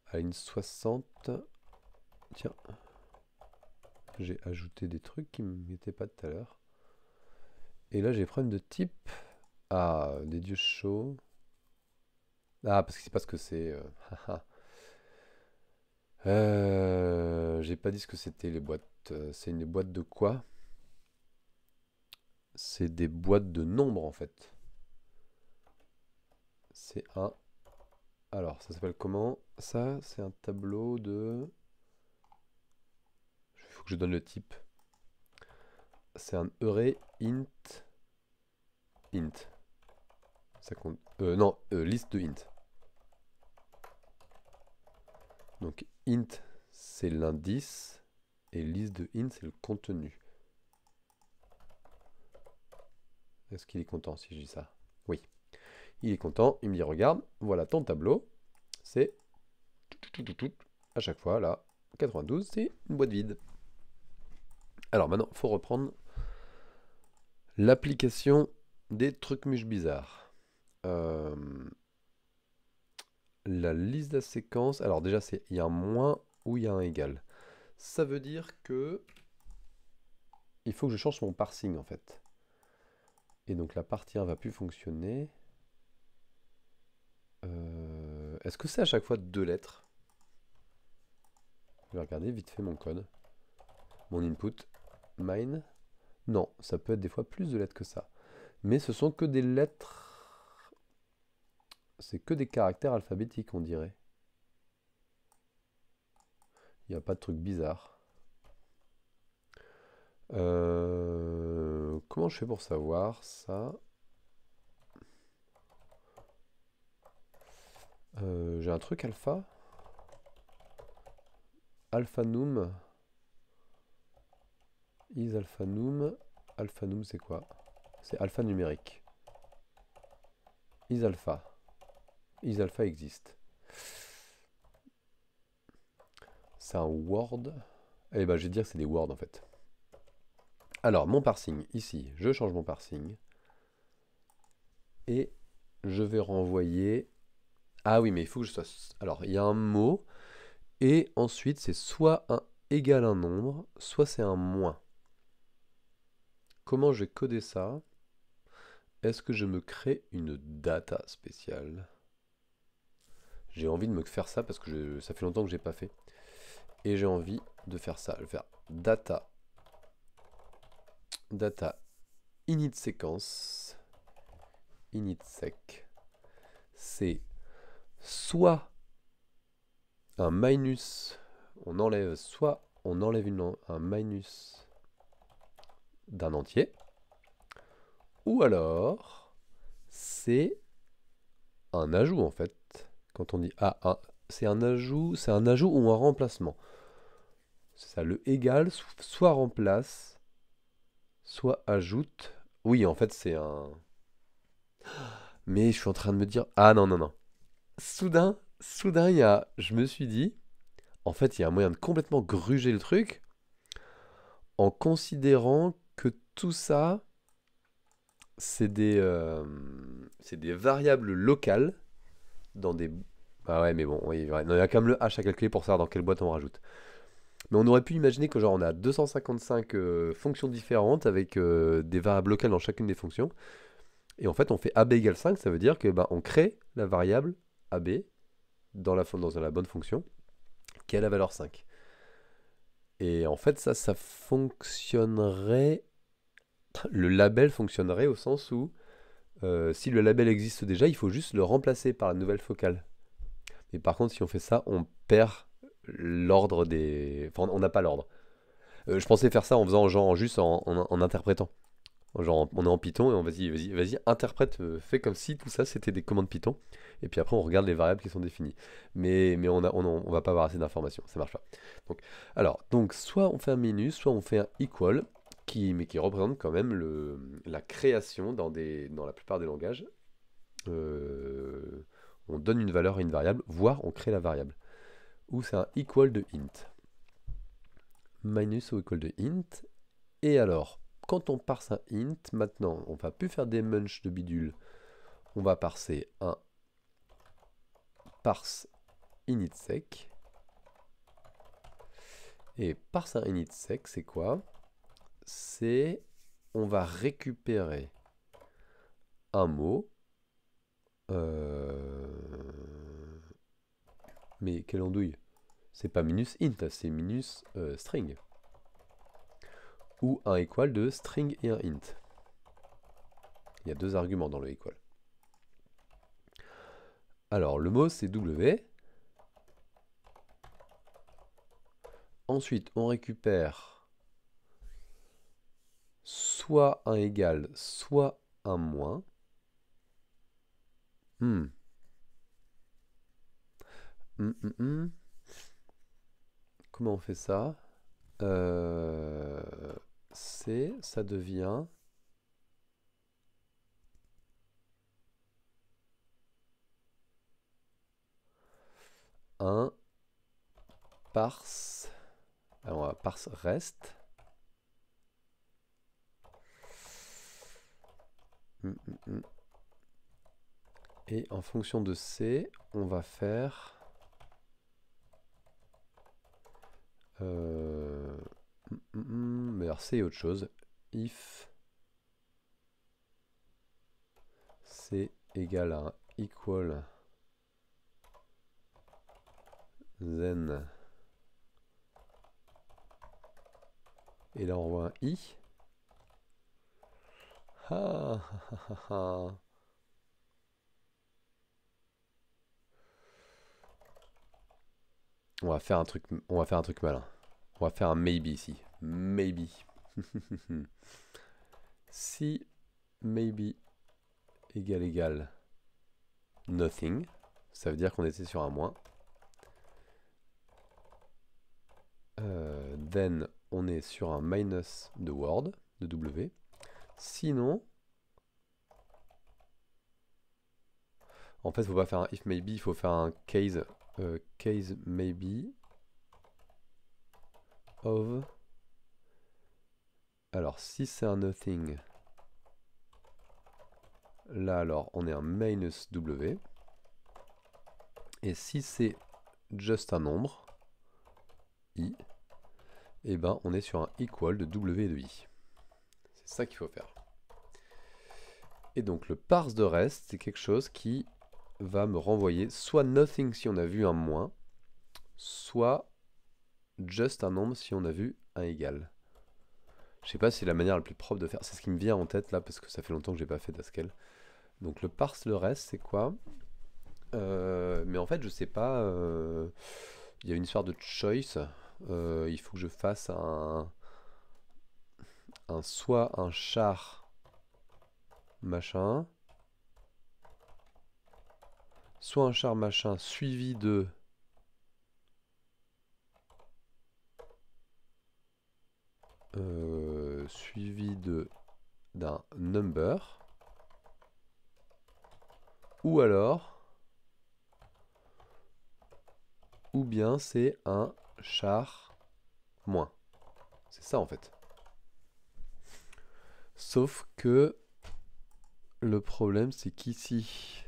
à une 60. Tiens, j'ai ajouté des trucs qui ne m'étaient pas tout à l'heure. Et là, j'ai problème de type. Ah, des dieux chauds. Ah, parce que c'est pas ce que c'est. J'ai pas dit ce que c'était les boîtes. C'est une boîte de quoi? C'est des boîtes de nombres en fait. C'est un. Alors, ça s'appelle comment? Ça, c'est un tableau de. Il faut que je donne le type. C'est un array int. Int. Ça compte. Non, liste de int. Donc int, c'est l'indice. Et liste de int, c'est le contenu. Est-ce qu'il est content si je dis ça? Oui. Il est content, il me dit regarde, voilà ton tableau. C'est à chaque fois là, 92, c'est une boîte vide. Alors maintenant, il faut reprendre l'application des trucs muches bizarres. Euh, la liste de la séquence. Alors déjà, il y a un moins ou il y a un égal. Ça veut dire que il faut que je change mon parsing en fait. Et donc la partie 1 va plus fonctionner. Est-ce que c'est à chaque fois 2 lettres? Je vais regarder vite fait mon code. Mon input. Mine. Non, ça peut être des fois plus de lettres que ça. Mais ce sont que des lettres. C'est que des caractères alphabétiques, on dirait. Il n'y a pas de truc bizarre. Comment je fais pour savoir ça? J'ai un truc alpha. Alphanum. Is alphanum. Alphanum, c'est quoi? C'est alphanumérique. Is alpha. Is alpha existe. C'est un word. Eh ben, je vais dire que c'est des words en fait. Alors, mon parsing, ici, je change mon parsing. Et je vais renvoyer. Ah oui, mais il faut que je sois. Alors, il y a un mot. Et ensuite, c'est soit un égal un nombre, soit c'est un moins. Comment je vais coder ça? Est-ce que je me crée une data spéciale? J'ai envie de me faire ça parce que ça fait longtemps que j'ai pas fait. Et j'ai envie de faire ça. Je vais faire data init séquence init sec. C'est soit un minus, on enlève un minus d'un entier, ou alors c'est un ajout en fait. Quand on dit c'est un ajout ou un remplacement. C'est ça, le égal soit remplace, soit ajoute. Oui, en fait c'est un. Mais je suis en train de me dire, ah non non non. Soudain, je me suis dit, en fait, il y a un moyen de complètement gruger le truc en considérant que tout ça, c'est des variables locales dans des. Ah ouais, mais bon, oui, ouais. Non, il y a quand même le H à calculer pour savoir dans quelle boîte on rajoute. Mais on aurait pu imaginer que genre on a 255 fonctions différentes avec des variables locales dans chacune des fonctions. Et en fait, on fait AB égale 5, ça veut dire que bah, on crée la variable AB dans la bonne fonction qui a la valeur 5. Et en fait, ça fonctionnerait. Le label fonctionnerait au sens où si le label existe déjà, il faut juste le remplacer par la nouvelle focale. Mais par contre, si on fait ça, on perd l'ordre des. Enfin, on n'a pas l'ordre. Je pensais faire ça en faisant genre juste en interprétant. Genre on est en Python et on vas-y, interprète, fais comme si tout ça c'était des commandes Python. Et puis après on regarde les variables qui sont définies. Mais on va pas avoir assez d'informations, ça marche pas. Donc soit on fait un minus, soit on fait un equal, mais qui représente quand même la création dans la plupart des langages. On donne une valeur à une variable, voire on crée la variable. Ou c'est un equal de int. Minus ou equal de int. Et alors, quand on parse un int, maintenant, on va plus faire des munch de bidule. On va parser un parse init sec. Et parse un init sec, c'est quoi? C'est on va récupérer un mot. Mais quelle andouille? C'est pas minus int, c'est minus string. Ou un equal de string et un int. Il y a 2 arguments dans le equal. Alors, le mot, c'est W. Ensuite, on récupère soit un égal, soit un moins. Comment on fait ça? Ça devient un parse. Alors on va parse rest. Et en fonction de C, on va faire mais alors C est autre chose. If C égale à equal, then, et là on voit un I. Ah, ah, ah, ah. On va faire un truc malin. On va faire un maybe ici. Maybe. Si maybe égale nothing, ça veut dire qu'on était sur un moins. Then on est sur un minus de word, de W. Sinon, en fait, il ne faut pas faire un if maybe, il faut faire un case, case maybe of. Alors, si c'est un nothing, là alors on est un minus W. Et si c'est just un nombre, I, et ben on est sur un equal de W et de I. C'est ça qu'il faut faire. Et donc le parse de rest, c'est quelque chose qui va me renvoyer soit nothing si on a vu un moins, soit just un nombre si on a vu un égal. Je sais pas si c'est la manière la plus propre de faire. C'est ce qui me vient en tête là parce que ça fait longtemps que j'ai pas fait d'Haskell. Donc le parse le reste c'est quoi? Mais en fait je sais pas. Il y a une histoire de choice. Il faut que je fasse soit un char machin, soit un char machin suivi de d'un number, ou alors ou bien c'est un char moins. C'est ça en fait. Sauf que le problème c'est qu'ici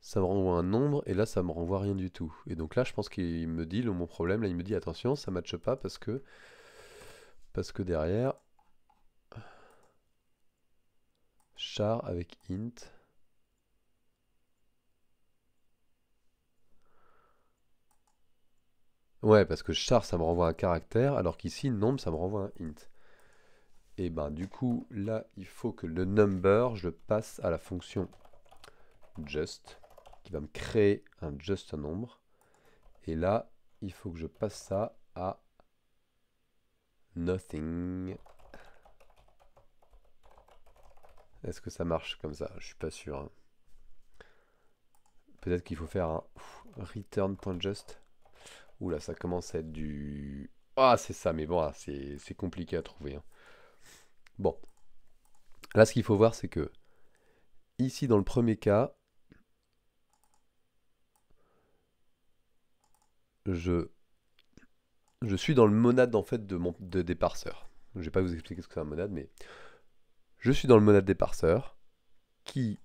ça me renvoie un nombre et là ça me renvoie rien du tout. Et donc là je pense qu'il me dit, mon problème là il me dit attention ça matche pas parce que derrière char avec int. Ouais, parce que char ça me renvoie un caractère, alors qu'ici nombre ça me renvoie un int. Et ben du coup là il faut que le number je le passe à la fonction just qui va me créer un just nombre. Et là il faut que je passe ça à nothing. Est-ce que ça marche comme ça? Je suis pas sûr, hein. Peut-être qu'il faut faire un return.just. Oula, ça commence à être du... Ah, c'est ça, mais bon, c'est compliqué à trouver, hein. Bon. Là, ce qu'il faut voir, c'est que ici, dans le premier cas, je suis dans le monade, en fait, des parseurs. Je vais pas vous expliquer ce que c'est un monade, mais je suis dans le monade des parseurs qui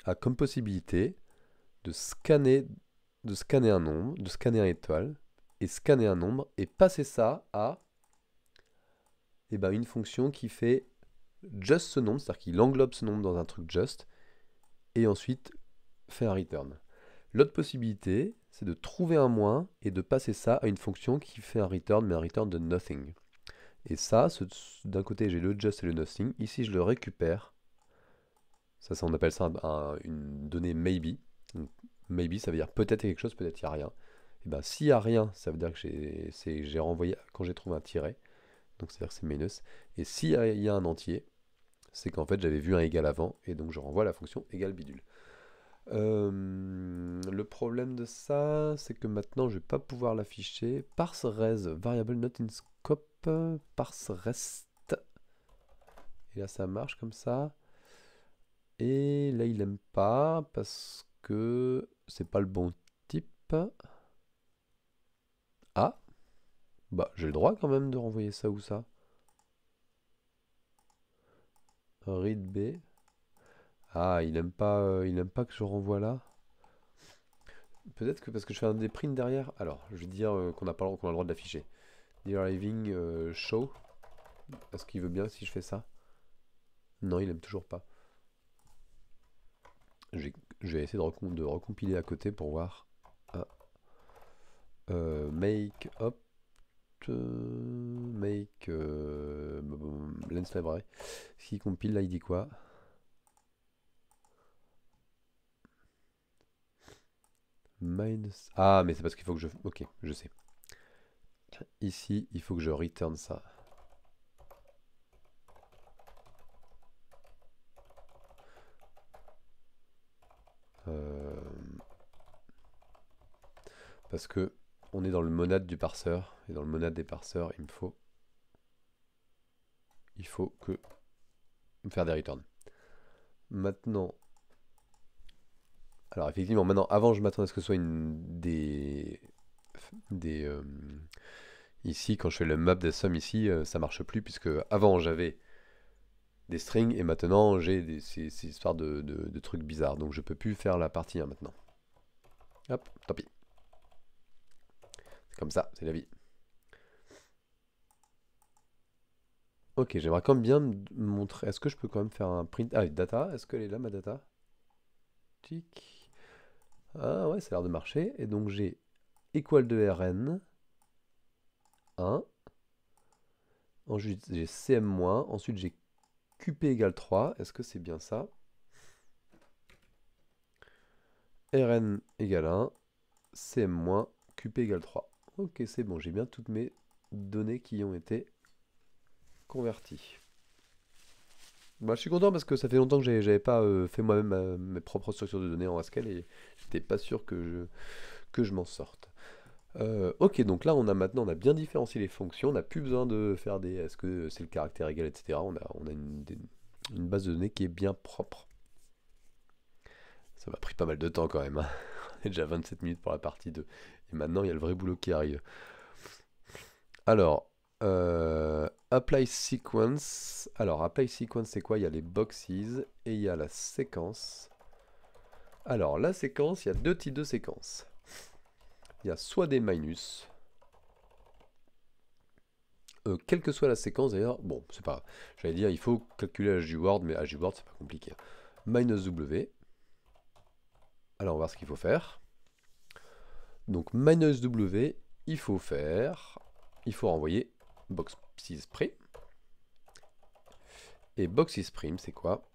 a comme possibilité de scanner un nombre, de scanner un étoile, et scanner un nombre, et passer ça à une fonction qui fait just ce nombre, c'est-à-dire qu'il englobe ce nombre dans un truc just, et ensuite fait un return. L'autre possibilité, c'est de trouver un moins et de passer ça à une fonction qui fait un return, mais un return de nothing. Et ça, d'un côté j'ai le just et le nothing, ici je le récupère. Ça on appelle ça une donnée maybe. Donc, maybe ça veut dire peut-être quelque chose, peut-être il n'y a rien. Et bien s'il n'y a rien, ça veut dire que j'ai renvoyé quand j'ai trouvé un tiret. Donc c'est-à-dire que c'est minus. Et s'il y a un entier, c'est qu'en fait j'avais vu un égal avant, et donc je renvoie la fonction égale bidule. Le problème de ça, c'est que maintenant je vais pas pouvoir l'afficher. Parse res, variable not in scope, parse rest. Et là ça marche comme ça. Et là il aime pas parce que c'est pas le bon type. Ah, bah j'ai le droit quand même de renvoyer ça ou ça. Read B. Ah, il aime pas que je renvoie là. Peut-être que parce que je fais un des prints derrière. Alors, je vais dire qu'on a pas, qu'on a le droit de l'afficher. Deriving show. Est-ce qu'il veut bien si je fais ça? Non, il aime toujours pas. Je vais essayer de recompiler à côté pour voir. Ah. Make up. Make lens library. S'il compile là, il dit quoi? Minus. Ah, mais c'est parce qu'il faut que je. Ok, je sais. Ici, il faut que je return ça. Parce que on est dans le monade du parseur. Et dans le monade des parseurs, il faut que faire des returns. Maintenant. Alors effectivement, maintenant, avant je m'attendais à ce que ce soit des ici, quand je fais le map des sums ici, ça marche plus, puisque avant j'avais des strings, et maintenant j'ai ces histoires de trucs bizarres. Donc je peux plus faire la partie 1 maintenant. Hop, tant pis. C'est comme ça, c'est la vie. Ok, j'aimerais quand même bien me montrer. Est-ce que je peux quand même faire un print? Ah, data, est-ce qu'elle est là ma data? Tic. Ah ouais, ça a l'air de marcher. Et donc j'ai equal de Rn 1. Ensuite j'ai cm-. Ensuite j'ai qp égale 3. Est-ce que c'est bien ça? Rn égale 1. cm-, qp égale 3. Ok, c'est bon, j'ai bien toutes mes données qui ont été converties. Bah, je suis content parce que ça fait longtemps que j'avais pas fait moi-même mes propres structures de données en Haskell et j'étais pas sûr que je m'en sorte. Ok, donc là on a bien différencié les fonctions, on n'a plus besoin de faire des est-ce que c'est le caractère égal, etc. On a une base de données qui est bien propre. Ça m'a pris pas mal de temps quand même, hein. On est déjà 27 minutes pour la partie 2. Et maintenant il y a le vrai boulot qui arrive. Alors, apply sequence. Alors, apply sequence, c'est quoi? Il y a les boxes et il y a la séquence. Alors, la séquence, il y a deux types de séquences. Il y a soit des minus, quelle que soit la séquence d'ailleurs, bon, c'est pas. J'allais dire, il faut calculer HGWord, mais HGWord, c'est pas compliqué. Minus W. Alors, on va voir ce qu'il faut faire. Donc, minus W, il faut renvoyer boxes prime. Et boxes prime, c'est quoi?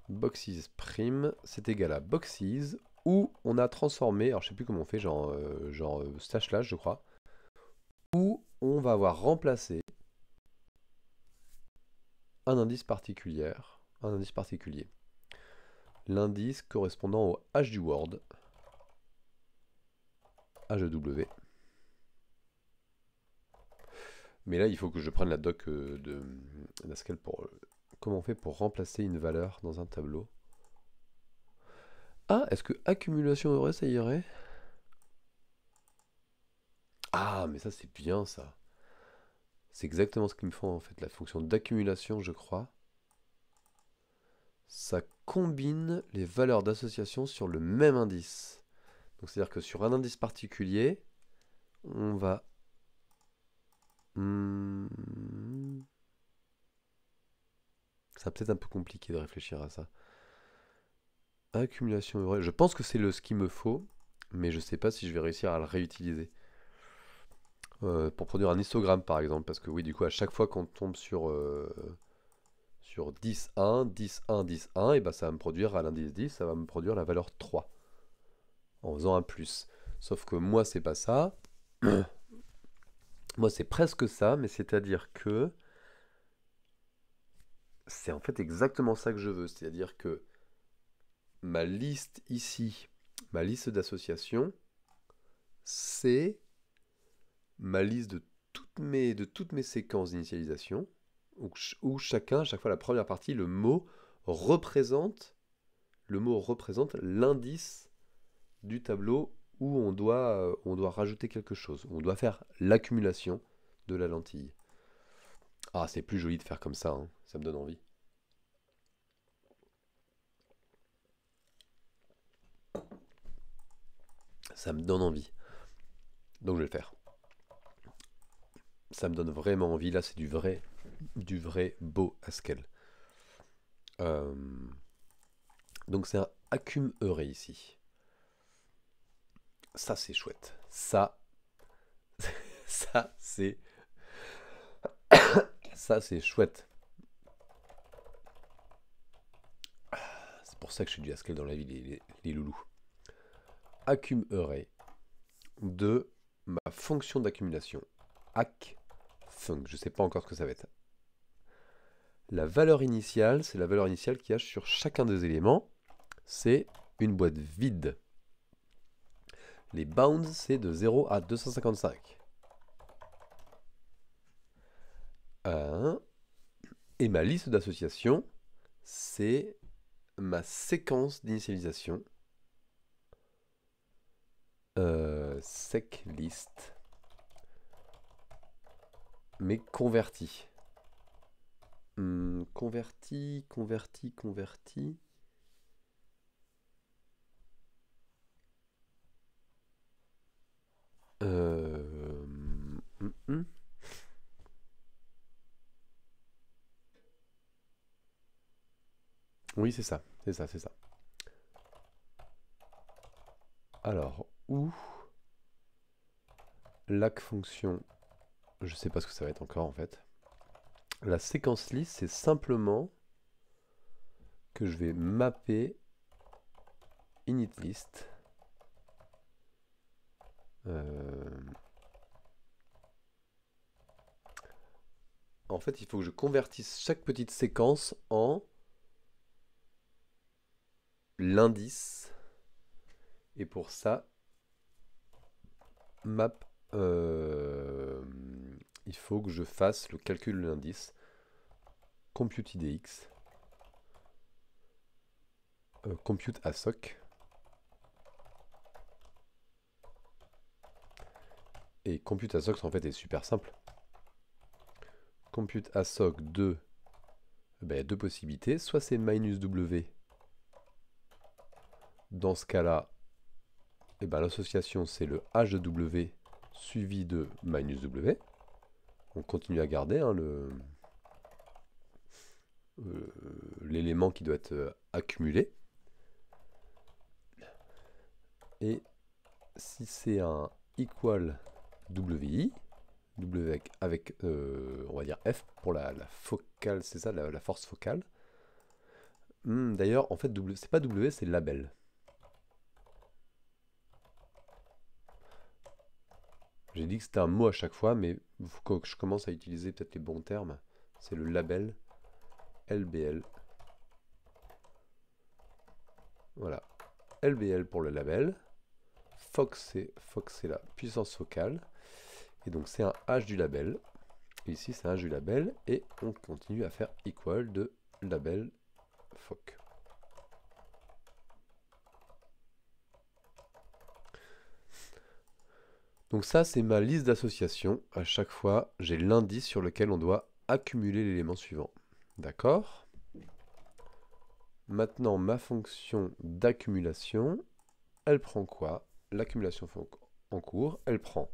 Boxes prime, c'est égal à boxes où on a transformé, alors je sais plus comment on fait, genre slash je crois, où on va avoir remplacé un indice particulier, l'indice correspondant au H du Word, HW. Mais là, il faut que je prenne la doc de Haskell pour comment on fait pour remplacer une valeur dans un tableau. Ah, est-ce que accumulation aurait, ça irait? Ah, mais ça c'est bien ça. C'est exactement ce qu'il me faut en fait. La fonction d'accumulation, je crois, ça combine les valeurs d'association sur le même indice. Donc c'est-à-dire que sur un indice particulier, on va... C'est peut-être un peu compliqué de réfléchir à ça. Accumulation heureuse. Je pense que c'est ce qu'il me faut, mais je sais pas si je vais réussir à le réutiliser. Pour produire un histogramme par exemple, parce que oui, du coup, à chaque fois qu'on tombe sur 10, 1, 10, 1, 10, 1, et ben ça va me produire à l'indice 10, ça va me produire la valeur 3 en faisant un plus. Sauf que moi, c'est pas ça. Moi, c'est presque ça, mais c'est-à-dire que c'est en fait exactement ça que je veux. C'est-à-dire que ma liste ici, ma liste d'associations, c'est ma liste de toutes mes séquences d'initialisation, où chacun, à chaque fois la première partie, le mot représente l'indice du tableau où on doit rajouter quelque chose. On doit faire l'accumulation de la lentille. Ah, c'est plus joli de faire comme ça, hein. Ça me donne envie. Ça me donne envie. Donc je vais le faire. Ça me donne vraiment envie. Là, c'est du vrai beau Haskell. Euh, donc c'est un accum heuré ici. Ça, c'est chouette. Ça, c'est, ça, c'est chouette. C'est pour ça que je fais du Haskell dans la vie, les loulous. Accum heuré de ma fonction d'accumulation. Acc func. Je ne sais pas encore ce que ça va être. La valeur initiale, c'est la valeur initiale qu'il y a sur chacun des éléments. C'est une boîte vide. Les bounds, c'est de 0 à 255. Et ma liste d'associations, c'est ma séquence d'initialisation. Sec list. Mais converti. Converti. Oui, c'est ça. C'est ça. Alors, où lac fonction, je sais pas ce que ça va être encore en fait. La séquence list, c'est simplement que je vais mapper init list. En fait, il faut que je convertisse chaque petite séquence en l'indice. Et pour ça, map, il faut que je fasse le calcul de l'indice. Compute idx. Compute assoc. Et compute assoc en fait est super simple. Compute assoc 2, ben, il y a deux possibilités. Soit c'est minus w. Dans ce cas-là, eh ben, l'association c'est le h de w suivi de minus w. On continue à garder hein, l'élément qui doit être accumulé. Et si c'est un equal wi, w avec on va dire f pour la focale, c'est ça, la force focale. D'ailleurs, en fait, c'est pas w, c'est label. J'ai dit que c'était un mot à chaque fois, mais il faut que je commence à utiliser peut-être les bons termes. C'est le label LBL. Voilà. LBL pour le label. Fox, c'est la puissance focale. Et donc c'est un H du label. Ici c'est un H du label. Et on continue à faire equal de label foc. Donc ça c'est ma liste d'associations. À chaque fois j'ai l'indice sur lequel on doit accumuler l'élément suivant. D'accord ? Maintenant ma fonction d'accumulation, elle prend quoi? L'accumulation en cours, elle prend...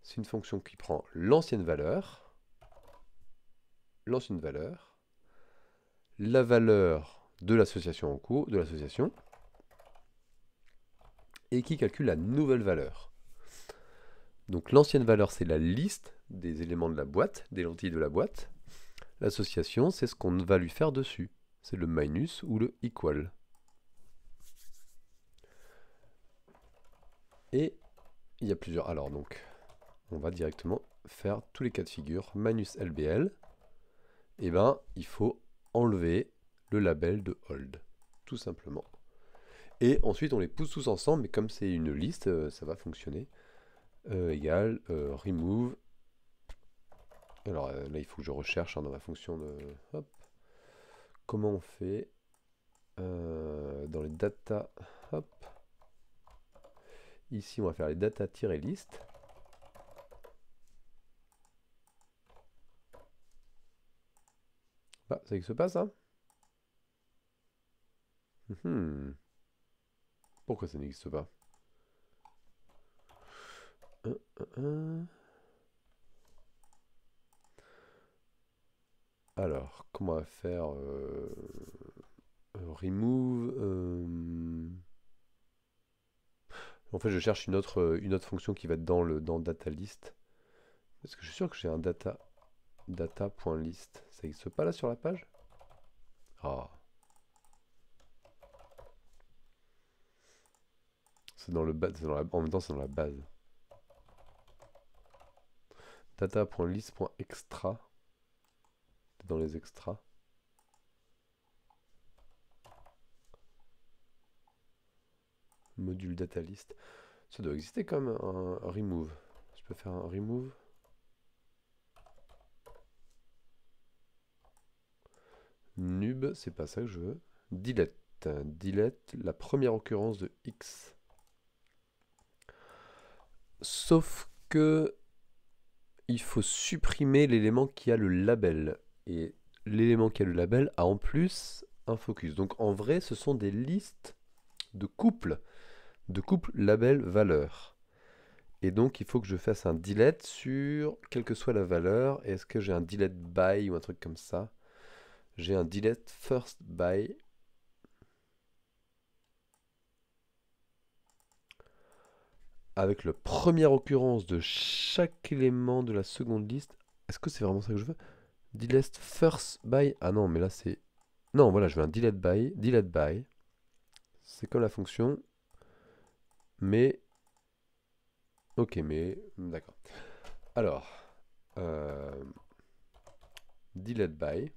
C'est une fonction qui prend l'ancienne valeur, la valeur de l'association en cours, de l'association, et qui calcule la nouvelle valeur. Donc l'ancienne valeur, c'est la liste des éléments de la boîte, des lentilles de la boîte. L'association, c'est ce qu'on va lui faire dessus. C'est le minus ou le equal. Et il y a plusieurs... Alors donc, on va directement faire tous les cas de figure. Minus LBL, et ben il faut enlever le label de hold, tout simplement. Et ensuite on les pousse tous ensemble, mais comme c'est une liste, ça va fonctionner. Égal remove. Alors là il faut que je recherche dans ma fonction de... Hop. Comment on fait dans les data, hop. Ici, on va faire les data-list. Ah, ça n'existe pas, ça? Pourquoi ça n'existe pas? Alors, comment on va faire remove En fait, je cherche une autre fonction qui va être dans data list. Parce que je suis sûr que j'ai un data.list. Ça n'existe pas là sur la page? Ah. C'est dans le bas, en même temps c'est dans la base. Data.list.extra. Dans les extras. Module data list. Ça doit exister quand même un remove. Je peux faire un remove. Nub, c'est pas ça que je veux. Delete. Delete la première occurrence de X. Sauf que il faut supprimer l'élément qui a le label. Et l'élément qui a le label a en plus un focus. Donc en vrai, ce sont des listes de couples label valeur. Et donc il faut que je fasse un delete sur quelle que soit la valeur. Est-ce que j'ai un delete by ou un truc comme ça? J'ai un delete first by. Avec la première occurrence de chaque élément de la seconde liste. Est-ce que c'est vraiment ça que je veux? Delete first by. Ah non, mais là c'est... Non, voilà, je veux un delete by. Delete by. C'est comme la fonction. Mais... Ok, mais... D'accord. Alors... delete by.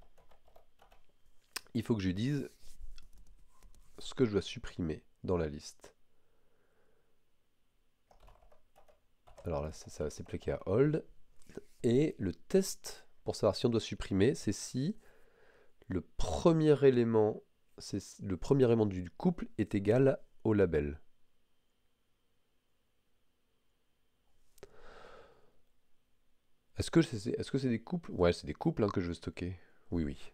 Il faut que je dise ce que je dois supprimer dans la liste. Alors là, ça va s'appliquer à hold. Et le test pour savoir si on doit supprimer, c'est si le premier élément du couple est égal au label. Est-ce que c'est des couples? Ouais, c'est des couples hein, que je veux stocker. Oui, oui.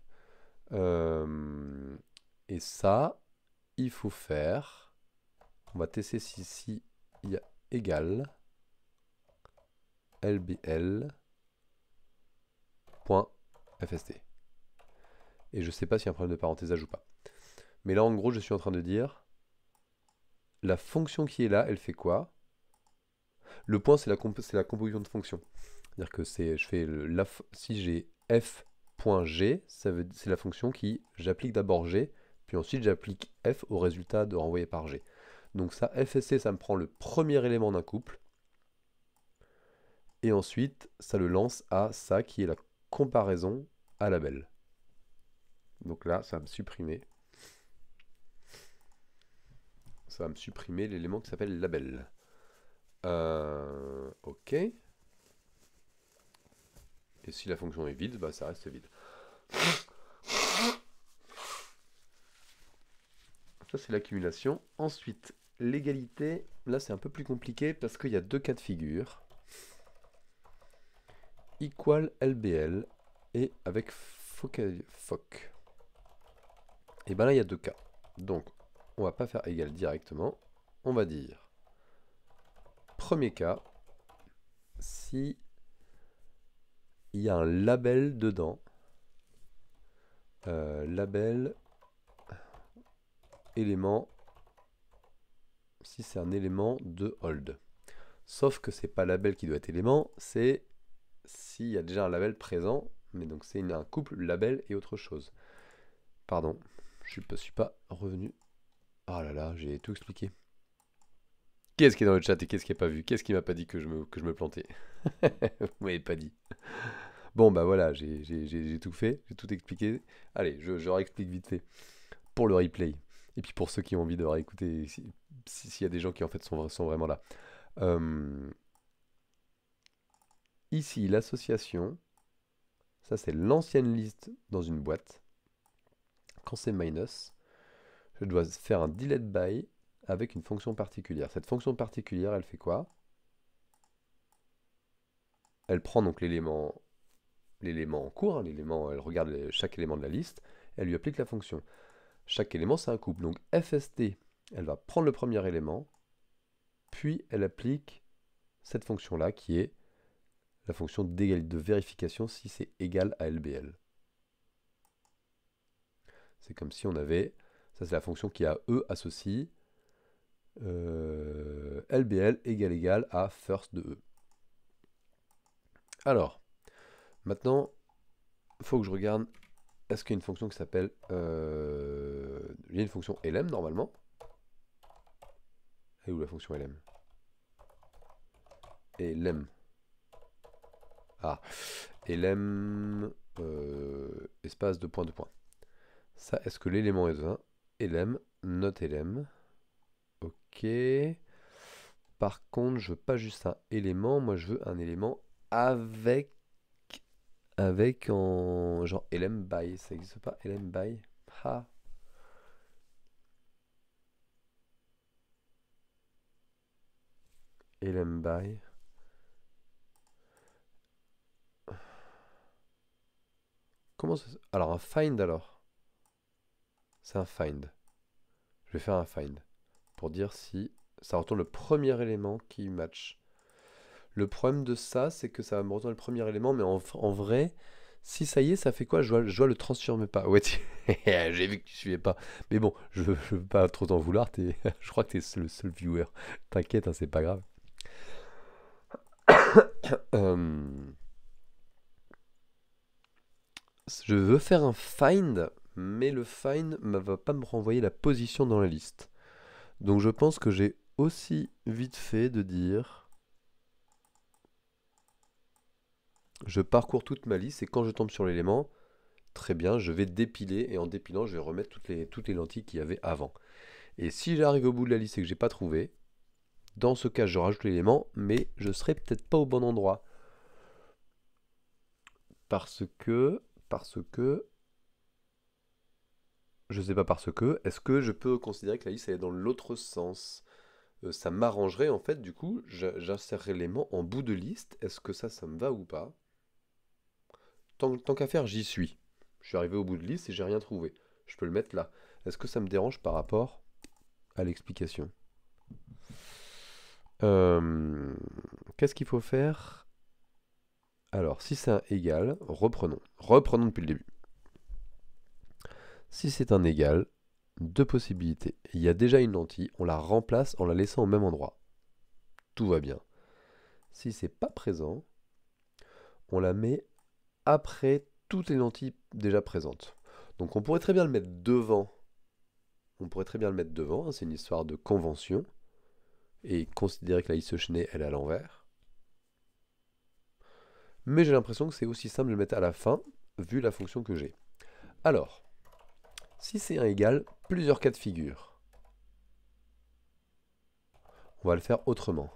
Et ça, il faut faire... On va tester si il y a égal lbl.fst. Et je sais pas s'il y a un problème de parenthésage ou pas. Mais là, en gros, je suis en train de dire... La fonction qui est là, elle fait quoi? Le point, c'est la composition de fonction. C'est-à-dire que si j'ai f.g, c'est la fonction qui, j'applique d'abord g, puis ensuite j'applique f au résultat de renvoyé par g. Donc ça, fsc, ça me prend le premier élément d'un couple, et ensuite, ça le lance à ça qui est la comparaison à label. Donc là, ça va me supprimer. Ça va me supprimer l'élément qui s'appelle label. Ok. Et si la fonction est vide, bah ça reste vide. Ça, c'est l'accumulation. Ensuite, l'égalité. Là, c'est un peu plus compliqué parce qu'il y a deux cas de figure. Equal LBL et avec foc. Et ben là, il y a deux cas. Donc, on va pas faire égal directement. On va dire, premier cas, si il y a un label dedans, label élément, si c'est un élément de hold. Sauf que c'est pas label qui doit être élément, c'est s'il y a déjà un label présent, mais donc c'est un couple label et autre chose. Pardon, je ne suis pas revenu. Ah là là, j'ai tout expliqué. Qu'est-ce qui est dans le chat et qu'est-ce qui n'est pas vu? Qu'est-ce qui m'a pas dit que je me plantais? Vous m'avez pas dit. Bon bah voilà, j'ai tout fait, j'ai tout expliqué. Allez, je réexplique vite fait. Pour le replay. Et puis pour ceux qui ont envie de réécouter, s'il y a des gens qui en fait sont vraiment là. Ici, l'association, ça c'est l'ancienne liste dans une boîte. Quand c'est minus, je dois faire un delete by avec une fonction particulière. Cette fonction particulière, elle fait quoi? Elle prend donc l'élément en cours, hein, elle regarde chaque élément de la liste, elle lui applique la fonction. Chaque élément, c'est un couple. Donc FST, elle va prendre le premier élément, puis elle applique cette fonction-là qui est la fonction de vérification si c'est égal à LBL. C'est comme si on avait, ça c'est la fonction qui a E associe, LBL égale à first de E. Alors, maintenant, il faut que je regarde, est-ce qu'il y a une fonction qui s'appelle, il y a une fonction lm normalement. Et où la fonction lm? Et lem. Ah, lm, espace de point de point. Ça, est-ce que l'élément est 1? lm, not lm. Ok. Par contre, je veux pas juste un élément, moi je veux un élément avec en genre lm by. Ça n'existe pas lm by? Ah. Lm by. Comment ça... Alors un find alors. C'est un find. Je vais faire un find pour dire si ça retourne le premier élément qui match. Le problème de ça, c'est que ça va me retourner le premier élément, mais en vrai, si ça y est, ça fait quoi? Je dois le transformer pas. Ouais, j'ai vu que tu suivais pas. Mais bon, je veux pas trop t'en vouloir. Je crois que tu es le seul viewer. T'inquiète, hein, c'est pas grave. Je veux faire un find, mais le find ne va pas me renvoyer la position dans la liste. Donc je pense que j'ai aussi vite fait de dire... Je parcours toute ma liste et quand je tombe sur l'élément, très bien, je vais dépiler et en dépilant, je vais remettre toutes les lentilles qu'il y avait avant. Et si j'arrive au bout de la liste et que j'ai pas trouvé, dans ce cas, je rajoute l'élément, mais je serai peut-être pas au bon endroit. Parce que, je sais pas parce que, est-ce que je peux considérer que la liste elle est dans l'autre sens? Ça m'arrangerait en fait, du coup, j'insérerai l'élément en bout de liste. Est-ce que ça me va ou pas? Tant qu'à faire, j'y suis. Je suis arrivé au bout de liste et j'ai rien trouvé. Je peux le mettre là. Est-ce que ça me dérange par rapport à l'explication? Qu'est-ce qu'il faut faire? Alors, si c'est un égal, reprenons. Reprenons depuis le début. Si c'est un égal, deux possibilités. Il y a déjà une lentille, on la remplace en la laissant au même endroit. Tout va bien. Si c'est pas présent, on la met après toutes les lentilles déjà présentes. Donc on pourrait très bien le mettre devant. On pourrait très bien le mettre devant, hein, c'est une histoire de convention. Et considérer que la liste Chenet, elle est à l'envers. Mais j'ai l'impression que c'est aussi simple de le mettre à la fin, vu la fonction que j'ai. Alors, si c'est un égal, plusieurs cas de figure. On va le faire autrement.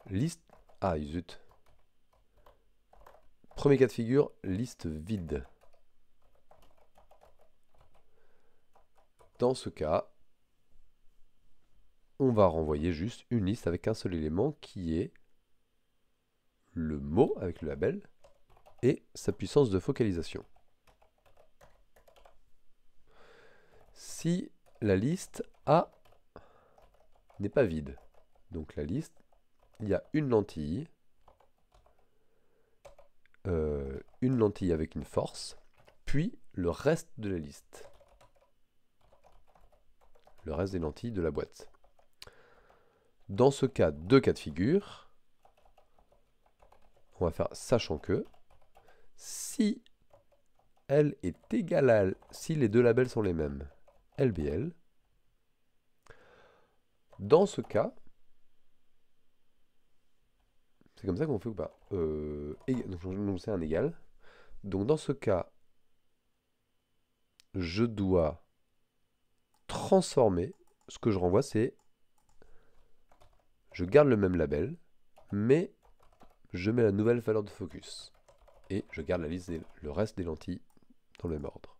Liste... Ah, zut. Premier cas de figure, liste vide. Dans ce cas, on va renvoyer juste une liste avec un seul élément qui est le mot avec le label et sa puissance de focalisation. Si la liste A n'est pas vide, donc la liste, il y a une lentille avec une force, puis le reste de la liste. Le reste des lentilles de la boîte. Dans ce cas, deux cas de figure. On va faire sachant que si L est égal à L, si les deux labels sont les mêmes, LBL, dans ce cas, c'est comme ça qu'on fait ou pas? Donc c'est un égal. Donc dans ce cas, je dois transformer. Ce que je renvoie, c'est je garde le même label, mais je mets la nouvelle valeur de focus. Et je garde le reste des lentilles dans le même ordre.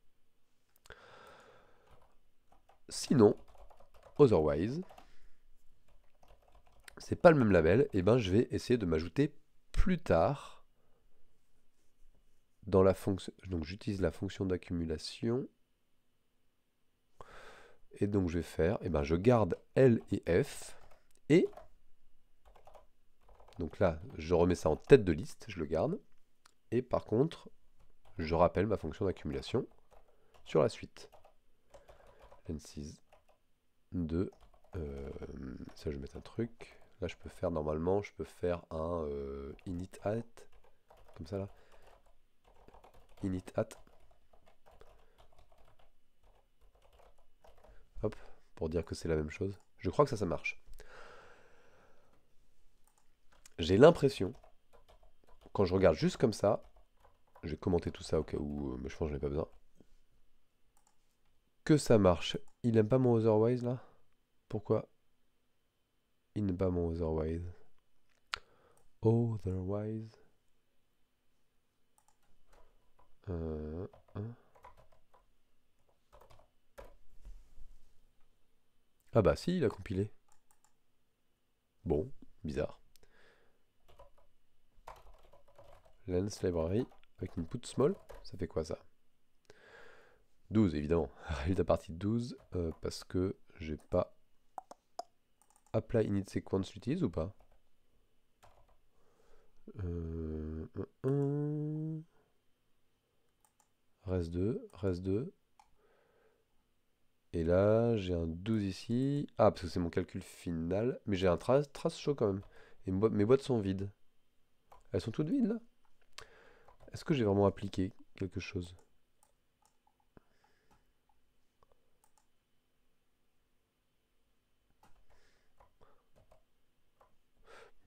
Sinon, otherwise. C'est pas le même label, et ben je vais essayer de m'ajouter plus tard dans la fonction. Donc j'utilise la fonction d'accumulation. Et donc je vais faire, et ben je garde L et F. Et donc là, je remets ça en tête de liste, je le garde. Et par contre, je rappelle ma fonction d'accumulation sur la suite. N6 2. Ça, je vais mettre un truc. Là, je peux faire normalement, je peux faire un init at. Comme ça là. Init at. Hop, pour dire que c'est la même chose. Je crois que ça marche. J'ai l'impression, quand je regarde juste comme ça, je vais commenter tout ça au cas où, mais je pense que j'en ai pas besoin, que ça marche. Il aime pas mon otherwise là? Pourquoi il n'aime pas mon otherwise? Otherwise. Hein. Ah bah si, il a compilé. Bon, bizarre. Lens library avec une put small, ça fait quoi ça? 12 évidemment. Résultat partie 12 parce que j'ai pas apply init sequence l'utilise ou pas? Reste 2, reste 2. Et là, j'ai un 12 ici. Ah, parce que c'est mon calcul final. Mais j'ai un trace show quand même. Et mes boîtes sont vides. Elles sont toutes vides là? Est-ce que j'ai vraiment appliqué quelque chose?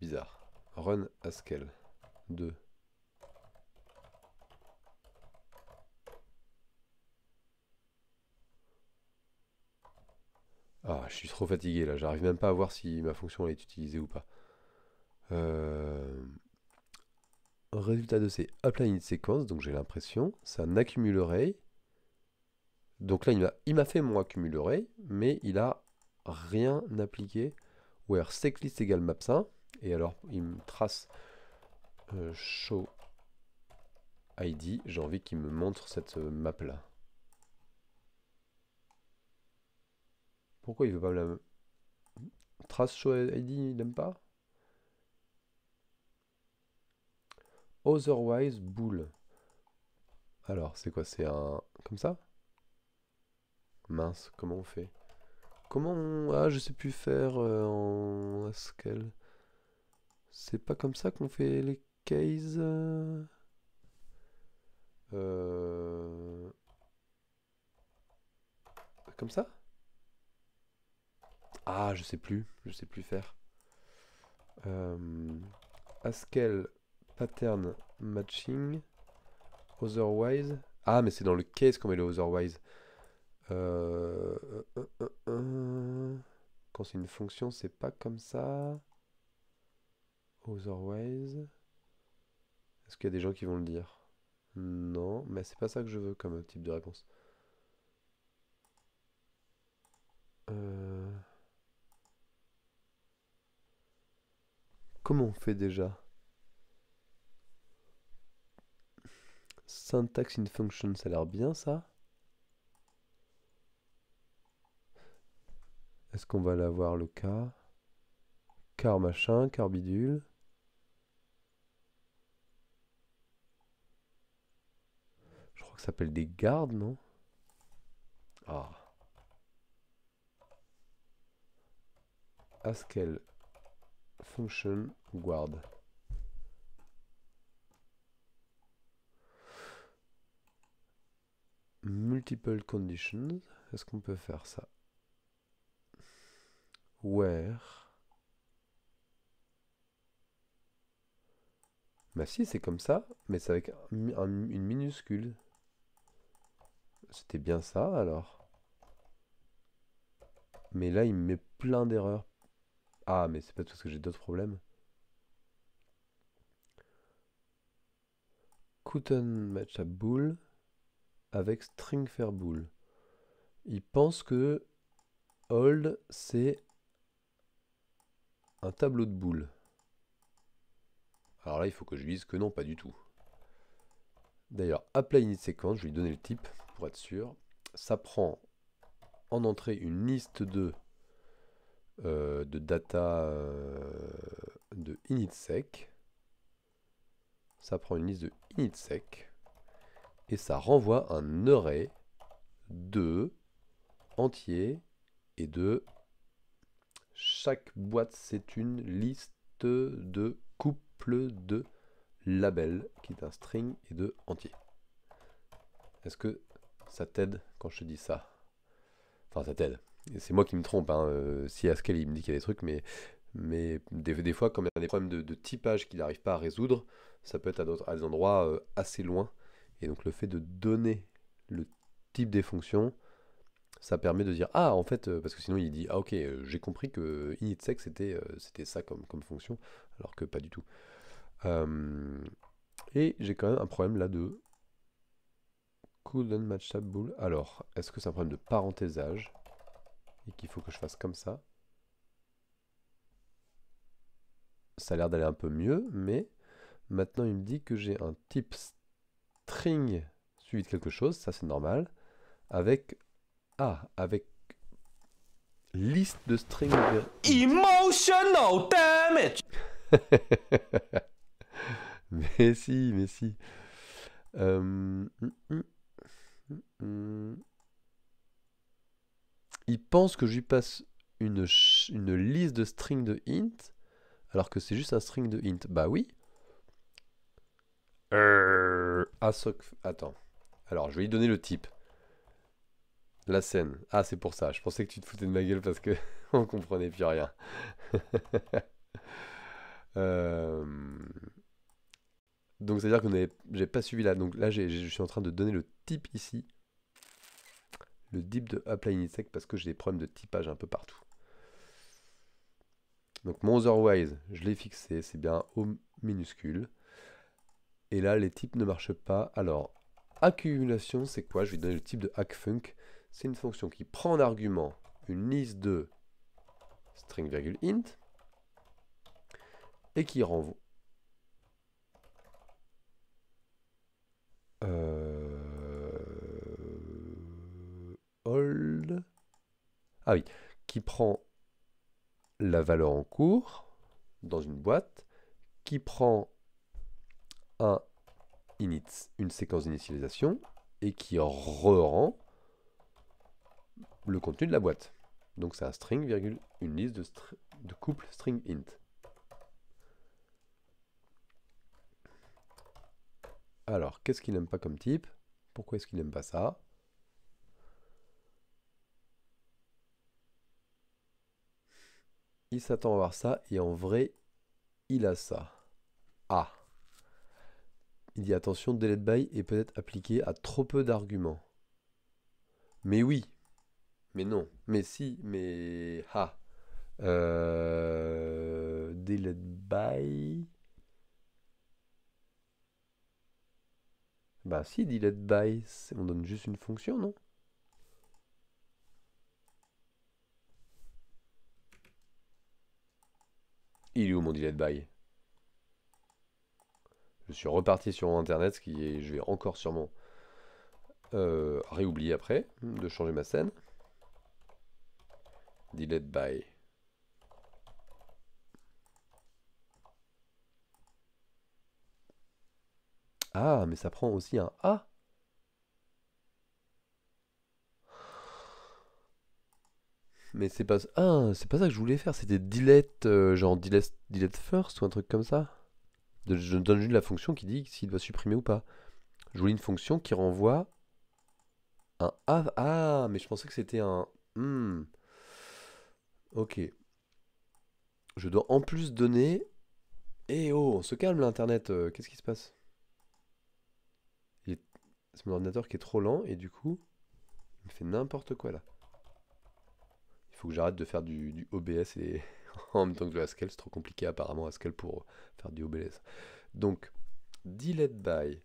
Bizarre. Run Haskell 2. Ah, je suis trop fatigué là. J'arrive même pas à voir si ma fonction est utilisée ou pas. Résultat de ces apply init sequence, donc j'ai l'impression, c'est un accumule array. Donc là, il m'a fait mon accumule array, mais il a rien appliqué. Where statelist égale maps1. Et alors, il me trace show id. J'ai envie qu'il me montre cette map là. Pourquoi il veut pas me la... Trace show id, il n'aime pas? Otherwise bool. Alors, c'est quoi? C'est un... Comme ça? Mince, comment on fait? Comment on... Ah, je sais plus faire en Haskell. C'est pas comme ça qu'on fait les cases Comme ça? Ah, je sais plus faire. Haskell pattern matching otherwise. Ah, mais c'est dans le case qu'on met le otherwise. Euh, euh, euh, Quand c'est une fonction, c'est pas comme ça. Otherwise. Est-ce qu'il y a des gens qui vont le dire? Non, mais c'est pas ça que je veux comme type de réponse. Euh, Comment on fait déjà? Syntax in function, ça a l'air bien ça. Est-ce qu'on va l'avoir le cas? Car machin, car bidule. Je crois que ça s'appelle des gardes, non? Ah. Haskell function guard. Multiple conditions. Est-ce qu'on peut faire ça? Where. Bah si, c'est comme ça, mais c'est avec une minuscule. C'était bien ça alors. Mais là, il me met plein d'erreurs. Ah, mais c'est peut-être parce que j'ai d'autres problèmes. Couldn't match a bool avec string fair bool. Il pense que hold, c'est un tableau de boules. Alors là, il faut que je dise que non, pas du tout. D'ailleurs, apply init sequence, je vais lui donner le type pour être sûr. Ça prend en entrée une liste de data de initsec. Ça prend une liste de initsec. Et ça renvoie un array de entier et de chaque boîte, c'est une liste de couple de labels qui est un string et de entier. Est-ce que ça t'aide quand je te dis ça? Enfin, ça t'aide. C'est moi qui me trompe, hein. Si Haskell il me dit qu'il y a des trucs, mais des fois, comme il y a des problèmes de typage qu'il n'arrive pas à résoudre, ça peut être à des endroits assez loin. Et donc le fait de donner le type des fonctions, ça permet de dire, ah en fait, parce que sinon il dit, ah ok, j'ai compris que initsec c'était ça comme fonction, alors que pas du tout. Et j'ai quand même un problème là de couldn't match tab bool. Alors, est-ce que c'est un problème de parenthésage et qu'il faut que je fasse comme ça? Ça a l'air d'aller un peu mieux, mais maintenant il me dit que j'ai un type string suivi de quelque chose, ça c'est normal, avec avec liste de string Emotional damage. Mais si, mais si. Euh, Il pense que je lui passe une liste de string de int, alors que c'est juste un string de int. Bah oui. Attends. Alors, je vais lui donner le type. La scène. Ah, c'est pour ça. Je pensais que tu te foutais de ma gueule parce que on comprenait plus rien. Euh, Donc, c'est-à-dire que j'ai pas suivi là. Donc là, je suis en train de donner le type ici. Le type de apply initsec parce que j'ai des problèmes de typage un peu partout. Donc mon otherwise, je l'ai fixé, c'est bien O minuscule. Et là, les types ne marchent pas. Alors, accumulation, c'est quoi? Je vais donner le type de hackfunc. C'est une fonction qui prend en argument une liste de string virgule int et qui renvoie. Hold. Ah oui, qui prend la valeur en cours dans une boîte, qui prend un init, une séquence d'initialisation et qui re-rend le contenu de la boîte. Donc c'est un string, virgule, une liste de couple string int. Alors, qu'est-ce qu'il n'aime pas comme type? Pourquoi est-ce qu'il n'aime pas ça? Il s'attend à avoir ça, et en vrai, il a ça. Ah. Il dit attention, delete by est peut-être appliqué à trop peu d'arguments. Mais oui. Mais non. Mais si. Mais... Ah. Delete by... Bah si, delete by, on donne juste une fonction, non? Il est où mon delete by? Je suis reparti sur internet, ce qui est, je vais encore sûrement réoublier après de changer ma scène. Delete by. Ah, mais ça prend aussi un A. Mais c'est pas c'est pas ça que je voulais faire. C'était delete, genre delete first ou un truc comme ça. Je donne juste la fonction qui dit s'il doit supprimer ou pas. Je voulais une fonction qui renvoie un A. Ah, mais je pensais que c'était un. Ok. Je dois en plus donner. Eh oh, on se calme l'internet. Qu'est-ce qui se passe? C'est mon ordinateur qui est trop lent et du coup, il me fait n'importe quoi là. Il faut que j'arrête de faire du OBS et en même temps que de Haskell, c'est trop compliqué apparemment Haskell pour faire du OBS. Donc, delete by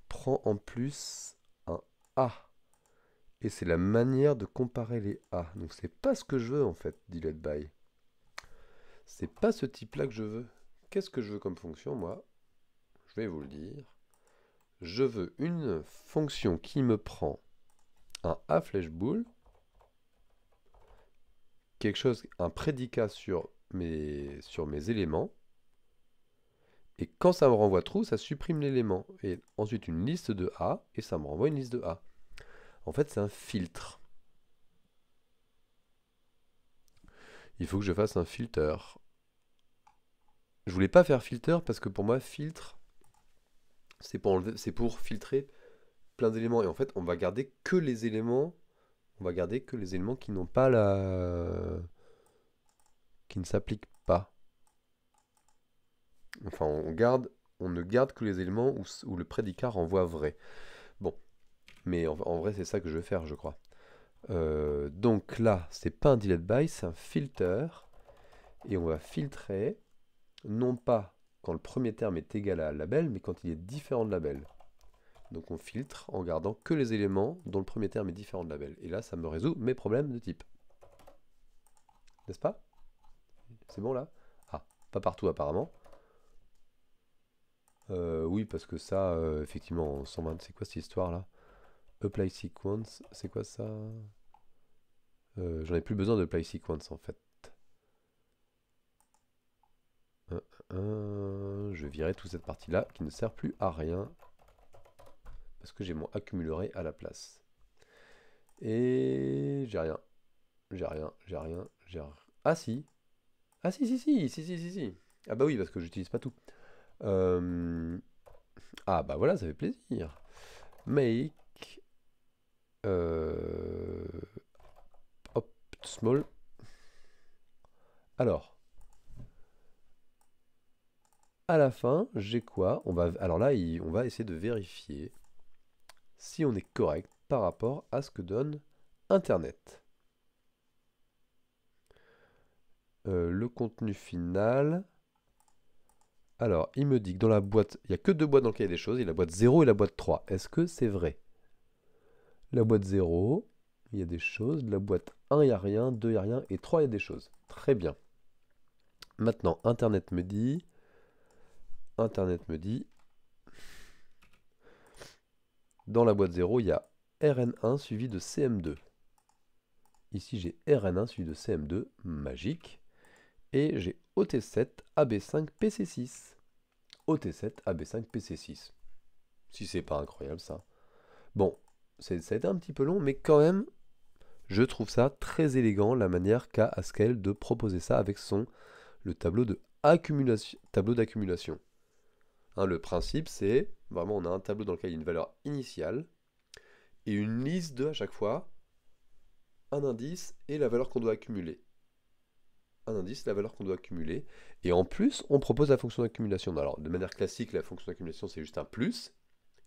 prend en plus un A Et c'est la manière de comparer les A. Donc c'est pas ce que je veux en fait, delete by. C'est pas ce type-là que je veux. Qu'est-ce que je veux comme fonction, moi? Je vais vous le dire. Je veux une fonction qui me prend un A flèche boule, quelque chose, un prédicat sur mes éléments, et quand ça me renvoie true, ça supprime l'élément. Et ensuite une liste de A, et ça me renvoie une liste de A. En fait, c'est un filtre. Il faut que je fasse un filter. Je voulais pas faire filter parce que pour moi, filtre, c'est pour filtrer plein d'éléments. Et en fait, on va garder que les éléments. On va garder que les éléments qui n'ont pas la... qui ne s'appliquent pas. Enfin, on ne garde que les éléments où le prédicat renvoie vrai. Bon, mais en vrai, c'est ça que je vais faire, je crois. Donc là, c'est pas un delete by, c'est un filter. Et on va filtrer, non pas quand le premier terme est égal à label, mais quand il est différent de label. Donc on filtre en gardant que les éléments dont le premier terme est différent de label. Et là, ça me résout mes problèmes de type. N'est-ce pas? C'est bon là? Ah, pas partout apparemment. Oui, parce que ça, effectivement, 120, c'est quoi cette histoire là? Apply sequence, c'est quoi ça? J'en ai plus besoin de apply sequence en fait. Je virerai toute cette partie là qui ne sert plus à rien parce que j'ai mon accumuleré à la place. Et j'ai rien. Ah si. Ah si. Ah bah oui, parce que j'utilise pas tout. Ah bah voilà, ça fait plaisir. Make hop small. Alors, à la fin, j'ai quoi? Alors là, on va essayer de vérifier si on est correct par rapport à ce que donne Internet. Le contenu final. Alors, il me dit que dans la boîte, il n'y a que deux boîtes dans le cahier des choses, il y a la boîte 0 et la boîte 3. Est-ce que c'est vrai? La boîte 0, il y a des choses. La boîte 1, il n'y a rien. 2, il n'y a rien. Et 3, il y a des choses. Très bien. Maintenant, Internet me dit... Dans la boîte 0, il y a RN1 suivi de CM2. Ici, j'ai RN1 suivi de CM2. Magique. Et j'ai OT7 AB5 PC6. OT7 AB5 PC6. Si c'est pas incroyable ça. Bon, ça a été un petit peu long, mais quand même, je trouve ça très élégant la manière qu'a Haskell de proposer ça avec le tableau d'accumulation. Hein, le principe, c'est vraiment on a un tableau dans lequel il y a une valeur initiale et une liste de à chaque fois un indice et la valeur qu'on doit accumuler. Un indice, la valeur qu'on doit accumuler. Et en plus, on propose la fonction d'accumulation. Alors, de manière classique, la fonction d'accumulation, c'est juste un plus.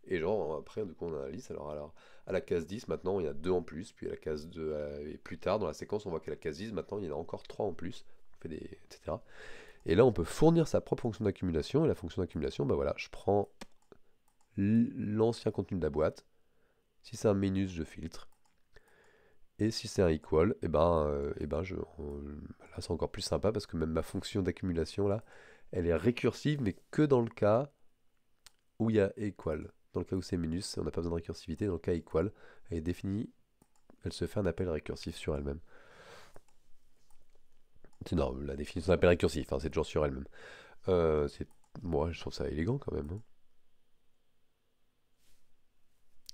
Et genre, après, du coup, on analyse. Alors, à la case 10, maintenant, il y a 2 en plus. Puis à la case 2, et plus tard, dans la séquence, on voit qu'à la case 10, maintenant, il y en a encore 3 en plus. On fait etc. Et là, on peut fournir sa propre fonction d'accumulation. Et la fonction d'accumulation, bah voilà, je prends l'ancien contenu de la boîte. Si c'est un minus, je filtre. Et si c'est un equal, là c'est encore plus sympa parce que même ma fonction d'accumulation là, elle est récursive, mais que dans le cas où il y a equal. Dans le cas où c'est minus, on n'a pas besoin de récursivité. Dans le cas equal, elle est définie, elle se fait un appel récursif sur elle-même. Non, la définition d'appel récursif, hein, c'est toujours sur elle-même. Moi, je trouve ça élégant quand même. Hein.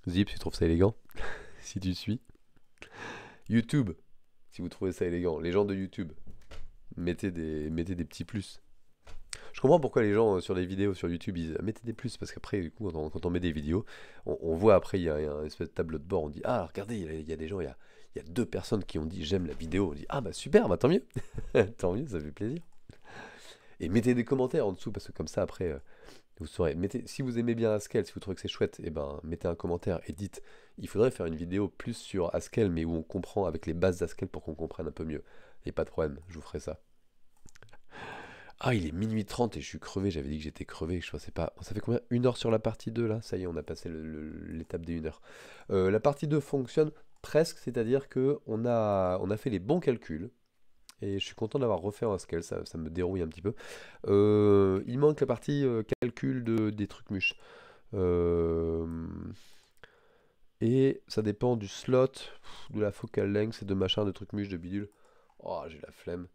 Zip, tu trouves ça élégant? Si tu suis. YouTube, si vous trouvez ça élégant. Les gens de YouTube, mettez des petits plus. Je comprends pourquoi les gens sur les vidéos sur YouTube ils mettez des plus parce qu'après du coup quand on met des vidéos, on voit après il y a un espèce de tableau de bord, on dit ah regardez il y a des gens, il y a 2 personnes qui ont dit j'aime la vidéo, on dit ah bah super, bah tant mieux, tant mieux, ça fait plaisir. Et mettez des commentaires en dessous parce que comme ça après vous saurez, si vous aimez bien Haskell, si vous trouvez que c'est chouette, et ben mettez un commentaire et dites il faudrait faire une vidéo plus sur Haskell mais où on comprend avec les bases d'Haskell pour qu'on comprenne un peu mieux. Et pas de problème, je vous ferai ça. Ah, il est minuit 30 et je suis crevé. J'avais dit que j'étais crevé. Je pensais pas. Ça fait combien? 1 heure sur la partie 2 là? Ça y est, on a passé l'étape des 1 heure. La partie 2 fonctionne presque, c'est-à-dire que on a fait les bons calculs. Et je suis content d'avoir refait un scale, ça me dérouille un petit peu. Il manque la partie calcul des trucs mûches. Euh, et ça dépend du slot, de la focal length et de machin, de trucs mûches, de bidule. Oh, j'ai la flemme.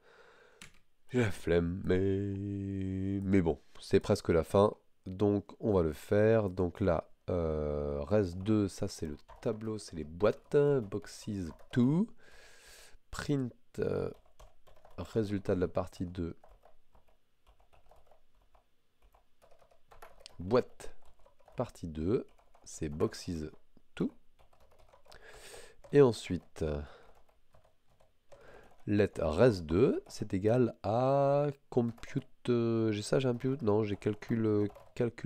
J'ai la flemme, mais bon, c'est presque la fin. Donc on va le faire. Donc là, reste 2, ça c'est le tableau, c'est les boîtes. Boxes 2. Print résultat de la partie 2. Boîte partie 2, c'est boxes 2. Et ensuite, let reste 2, c'est égal à compute. J'ai ça, j'ai un compute. Non, j'ai calcul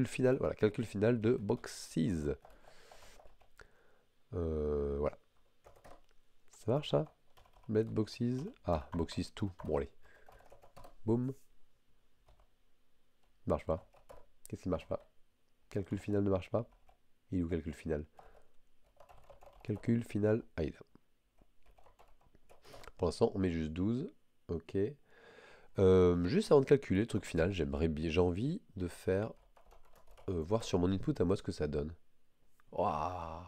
final. Voilà, calcul final de boxes. Voilà. Ça marche ça? Let boxes. Ah, boxes 2. Bon, allez. Boum. Marche pas. Qu'est-ce qui marche pas? Calcul final ne marche pas. Il est où calcul final? Calcul final. Ah, il est là. Pour l'instant, on met juste 12. Ok. Juste avant de calculer le truc final, j'ai envie de faire voir sur mon input à moi ce que ça donne. Waouh!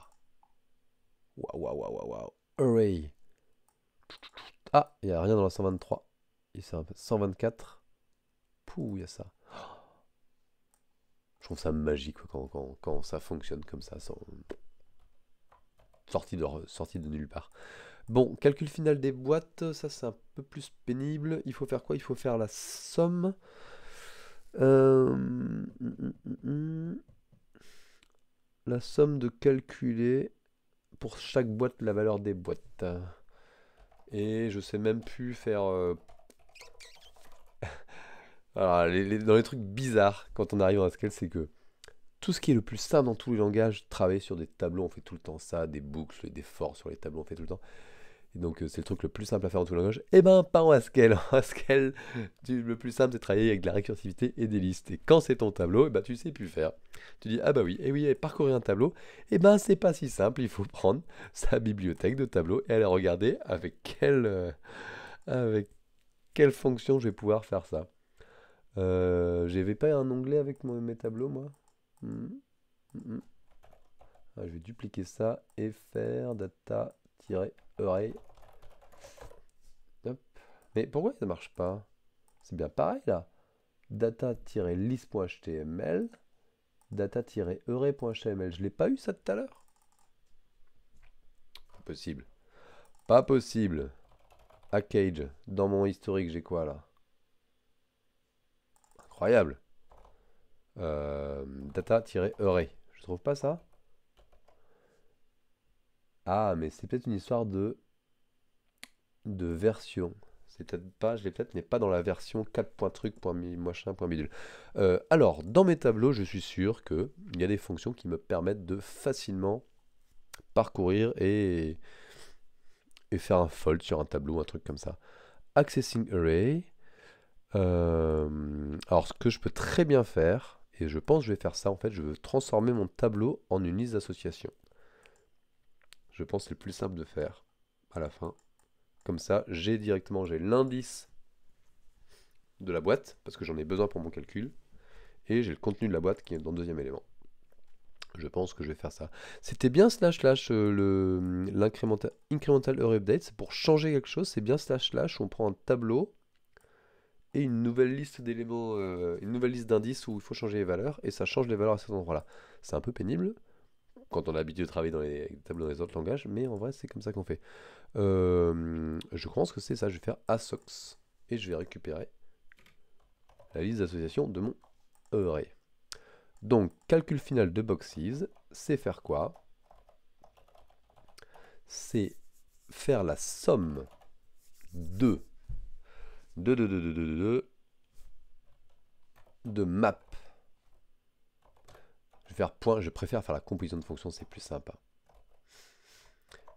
Waouh, waouh, waouh, waouh. Array. Ah, il n'y a rien dans la 123. Et c'est un 124. Pouh, il y a ça. Je trouve ça magique quoi, quand ça fonctionne comme ça, sorti de nulle part. Bon, calcul final des boîtes, ça c'est un peu plus pénible. Il faut faire quoi? Il faut faire la somme. La somme de calculer pour chaque boîte la valeur des boîtes. Et je sais même plus faire... Alors, dans les trucs bizarres, quand on arrive à scale, c'est que tout ce qui est le plus simple dans tous les langages, travailler sur des tableaux, on fait tout le temps ça, des boucles, des for sur les tableaux, on fait tout le temps. Et donc c'est le truc le plus simple à faire dans tous les langages. Eh ben pas en Haskell. En Haskell, le plus simple c'est de travailler avec de la récursivité et des listes. Et quand c'est ton tableau, eh ben, tu sais plus faire. Tu dis ah bah oui, et oui, et parcourir un tableau, eh ben c'est pas si simple. Il faut prendre sa bibliothèque de tableaux et aller regarder avec quelle fonction je vais pouvoir faire ça. J'avais pas un onglet avec mes tableaux moi. Ah, je vais dupliquer ça et faire data-array. Hop. Mais pourquoi ça marche pas? C'est bien pareil là. Data-list.html, data-array.html. Je l'ai pas eu ça tout à l'heure? Pas possible. Pas possible. Package. Dans mon historique, j'ai quoi là? Incroyable. Data-array. Je trouve pas ça? Ah, mais c'est peut-être une histoire de version. C'est peut-être pas, je l'ai peut-être, mais pas dans la version 4.truc.machin.bidule. Alors, dans mes tableaux, je suis sûr qu'il y a des fonctions qui me permettent de facilement parcourir et faire un fold sur un tableau, un truc comme ça. Accessing Array. Alors, ce que je peux très bien faire, et je pense que je vais faire ça, en fait, je veux transformer mon tableau en une liste d'associations. Je pense que c'est le plus simple de faire à la fin. Comme ça, j'ai l'indice de la boîte, parce que j'en ai besoin pour mon calcul, et j'ai le contenu de la boîte qui est dans le deuxième élément. Je pense que je vais faire ça. C'était bien / l'incremental array update, c'est pour changer quelque chose, c'est bien / on prend un tableau et une nouvelle liste d'éléments, une nouvelle liste d'indices où il faut changer les valeurs, et ça change les valeurs à cet endroit-là. C'est un peu pénible, quand on a l'habitude de travailler dans les tableaux dans les autres langages, mais en vrai c'est comme ça qu'on fait. Je pense que c'est ça, je vais faire assocs et je vais récupérer la liste d'associations de mon array. Donc calcul final de boxes, c'est faire quoi? C'est faire la somme de map. Je vais faire point, je préfère faire la composition de fonctions, c'est plus sympa.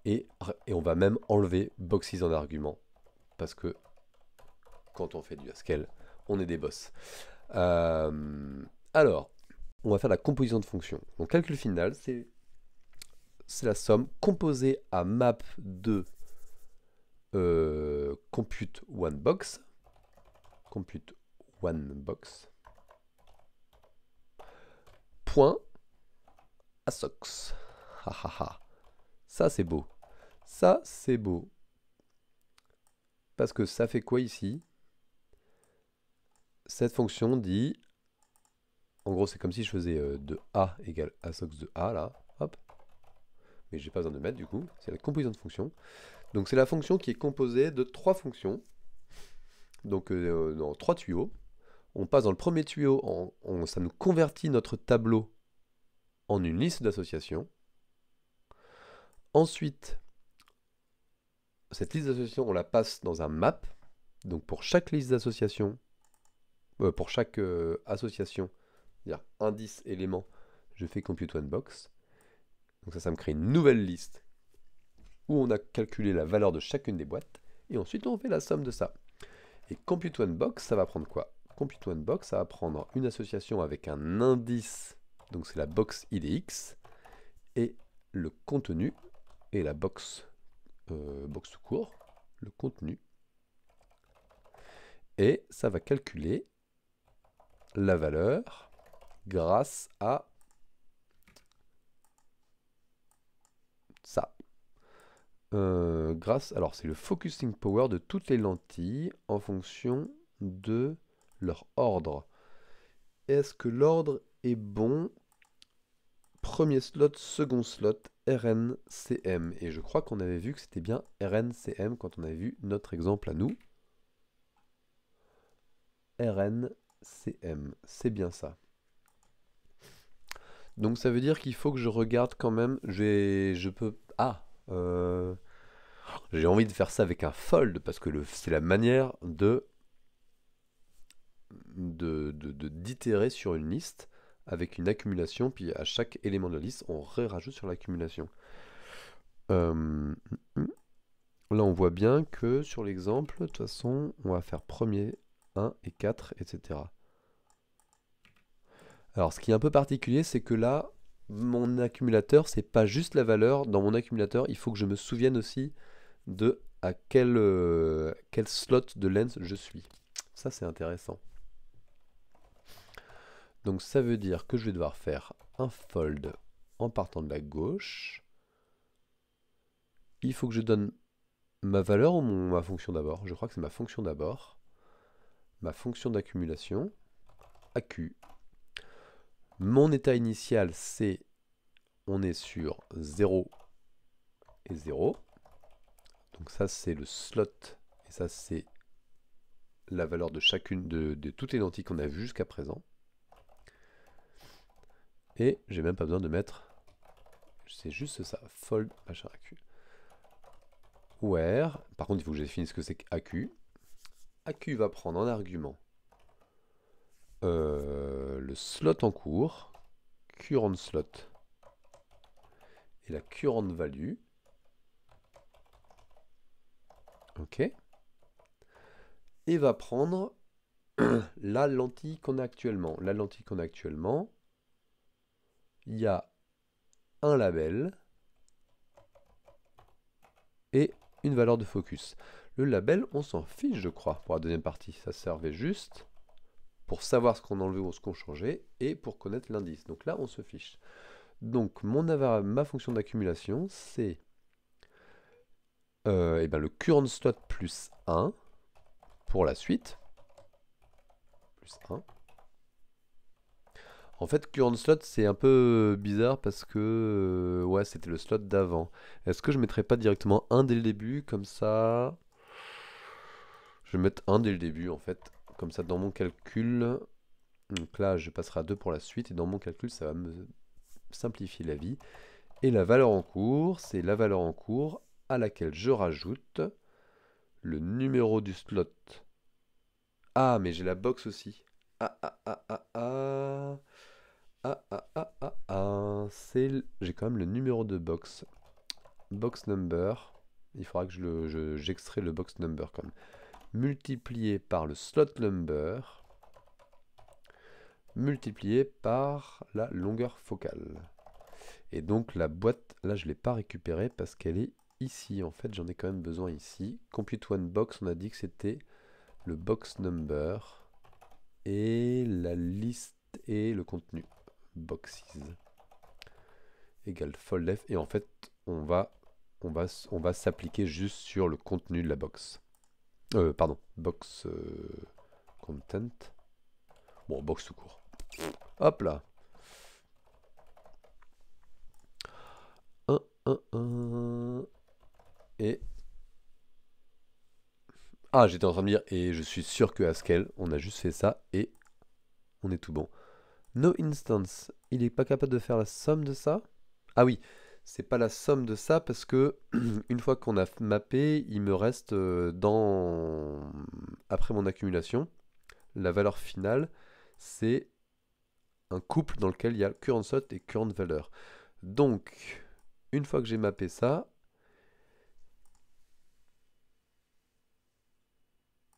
Et on va même enlever boxes en argument, parce que quand on fait du Haskell, on est des boss. Alors, on va faire la composition de fonctions. Donc calcul final, c'est la somme composée à map de compute one box. Compute one box. Point ASOX. Ça c'est beau. Ça c'est beau. Parce que ça fait quoi ici? Cette fonction dit... En gros c'est comme si je faisais de A égale ASOX de A là. Hop. Mais j'ai pas besoin de mettre du coup. C'est la composition de fonction. Donc c'est la fonction qui est composée de 3 fonctions. Donc dans 3 tuyaux. On passe dans le premier tuyau, ça nous convertit notre tableau en une liste d'associations. Ensuite, cette liste d'associations, on la passe dans un map. Donc pour chaque liste d'associations, pour chaque association, c'est-à-dire indice, élément, je fais compute one box. Donc ça me crée une nouvelle liste où on a calculé la valeur de chacune des boîtes. Et ensuite, on fait la somme de ça. Et compute one box, ça va prendre quoi? Compute one box, ça va prendre une association avec un indice, donc c'est la box IDX, et le contenu, et la box tout court, le contenu. Et ça va calculer la valeur grâce à ça. Alors c'est le focusing power de toutes les lentilles en fonction de leur ordre. Est-ce que l'ordre est bon? Premier slot, second slot, RNCM. Et je crois qu'on avait vu que c'était bien RNCM quand on avait vu notre exemple à nous. RNCM, c'est bien ça. Donc ça veut dire qu'il faut que je regarde quand même. Je peux... Ah j'ai envie de faire ça avec un fold parce que c'est la manière d'itérer sur une liste avec une accumulation, puis à chaque élément de la liste, on rajoute sur l'accumulation. Là, on voit bien que sur l'exemple, de toute façon, on va faire premier, 1 et 4, etc. Alors, ce qui est un peu particulier, c'est que là, mon accumulateur, c'est pas juste la valeur. Dans mon accumulateur, il faut que je me souvienne aussi de à quel slot de length je suis. Ça, c'est intéressant. Donc ça veut dire que je vais devoir faire un fold en partant de la gauche. Il faut que je donne ma valeur ou ma fonction d'abord. Je crois que c'est ma fonction d'abord. Ma fonction d'accumulation, AQ. Mon état initial, c'est, on est sur 0 et 0. Donc ça, c'est le slot. Et ça, c'est la valeur de chacune de toutes les lentilles qu'on a vues jusqu'à présent. Et j'ai même pas besoin de mettre, c'est juste ça, fold machin AQ. Where, par contre il faut que je définisse ce que c'est qu'AQ. AQ va prendre en argument le slot en cours, current slot, et la current value. Ok. Et va prendre la lentille qu'on a actuellement. La lentille qu'on a actuellement, il y a un label et une valeur de focus. Le label, on s'en fiche, je crois, pour la deuxième partie. Ça servait juste pour savoir ce qu'on enlevait ou ce qu'on changeait et pour connaître l'indice. Donc là, on se fiche. Donc, ma fonction d'accumulation, c'est le current slot plus 1 pour la suite. Plus 1. En fait, current slot, c'est un peu bizarre parce que ouais, c'était le slot d'avant. Est-ce que je mettrais pas directement 1 dès le début, comme ça? Je vais mettre 1 dès le début, en fait. Comme ça, dans mon calcul, donc là, je passerai à 2 pour la suite. Et dans mon calcul, ça va me simplifier la vie. Et la valeur en cours, c'est la valeur en cours à laquelle je rajoute le numéro du slot. Ah, mais j'ai la box aussi. J'ai quand même le numéro de box. Box number. Il faudra que j'extrais le box number quand même. Multiplié par le slot number. Multiplié par la longueur focale. Et donc la boîte, là je ne l'ai pas récupérée parce qu'elle est ici. En fait, j'en ai quand même besoin ici. Compute one box, on a dit que c'était le box number et la liste et le contenu. Boxes égale foldF. Et en fait, on va s'appliquer juste sur le contenu de la box. Pardon, box content. Bon, box tout court. Hop là. 1. Et... Ah, j'étais en train de dire, et je suis sûr que Haskell, on a juste fait ça, et on est tout bon. No instance, il est pas capable de faire la somme de ça? Ah oui, c'est pas la somme de ça, parce que une fois qu'on a mappé, il me reste après mon accumulation, la valeur finale, c'est un couple dans lequel il y a current slot et current valeur. Donc, une fois que j'ai mappé ça,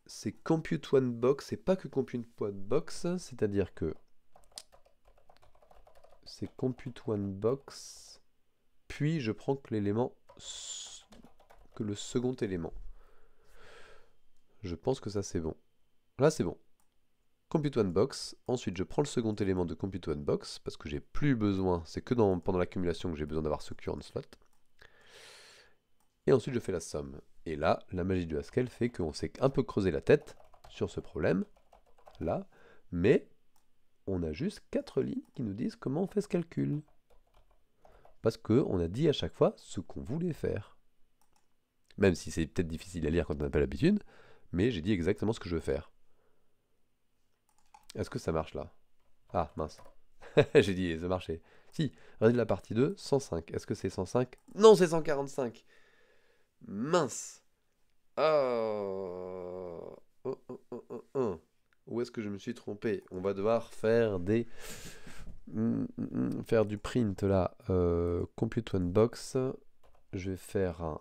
c'est compute one box, c'est pas que compute one box, c'est-à-dire que c'est compute one box, puis je prends que l'élément, que le second élément. Je pense que ça c'est bon. Là c'est bon. Compute one box, ensuite je prends le second élément de compute one box, parce que j'ai plus besoin, c'est que pendant l'accumulation que j'ai besoin d'avoir ce current slot. Et ensuite je fais la somme. Et là, la magie de Haskell fait qu'on s'est un peu creusé la tête sur ce problème, là, mais on a juste 4 lignes qui nous disent comment on fait ce calcul. Parce qu'on a dit à chaque fois ce qu'on voulait faire. Même si c'est peut-être difficile à lire quand on n'a pas l'habitude, mais j'ai dit exactement ce que je veux faire. Est-ce que ça marche là? Ah, mince. J'ai dit, ça marchait. Si, regardez la partie 2, 105. Est-ce que c'est 105? Non, c'est 145. Mince. Oh. Où est-ce que je me suis trompé? On va devoir faire faire du print là. Compute one box. Je vais faire un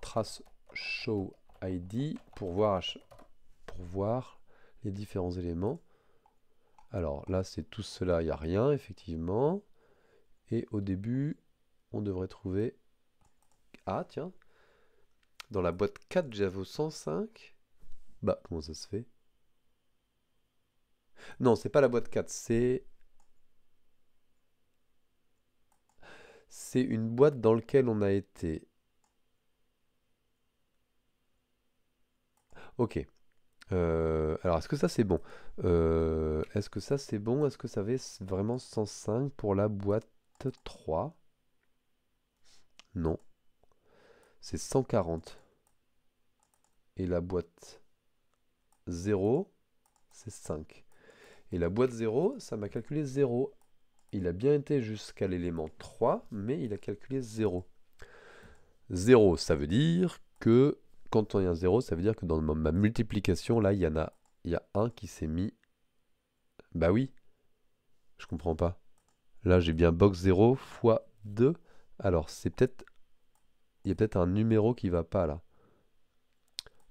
trace show ID pour voir les différents éléments. Alors là, c'est tout cela, il n'y a rien, effectivement. Et au début, on devrait trouver... Ah, tiens. Dans la boîte 4, j'avais 105. Bah, comment ça se fait? Non, c'est pas la boîte 4, c'est une boîte dans laquelle on a été... Ok. Alors, est-ce que ça c'est bon? Est-ce que ça c'est bon? Est-ce que ça avait vraiment 105 pour la boîte 3? Non. C'est 140. Et la boîte 0, c'est 5. Et la boîte 0, ça m'a calculé 0. Il a bien été jusqu'à l'élément 3, mais il a calculé 0. 0, ça veut dire que, quand on a un 0, ça veut dire que dans ma multiplication, là, il y a un qui s'est mis... Bah oui, je comprends pas. Là, j'ai bien box 0 fois 2. Alors, c'est peut-être... Il y a peut-être un numéro qui va pas, là.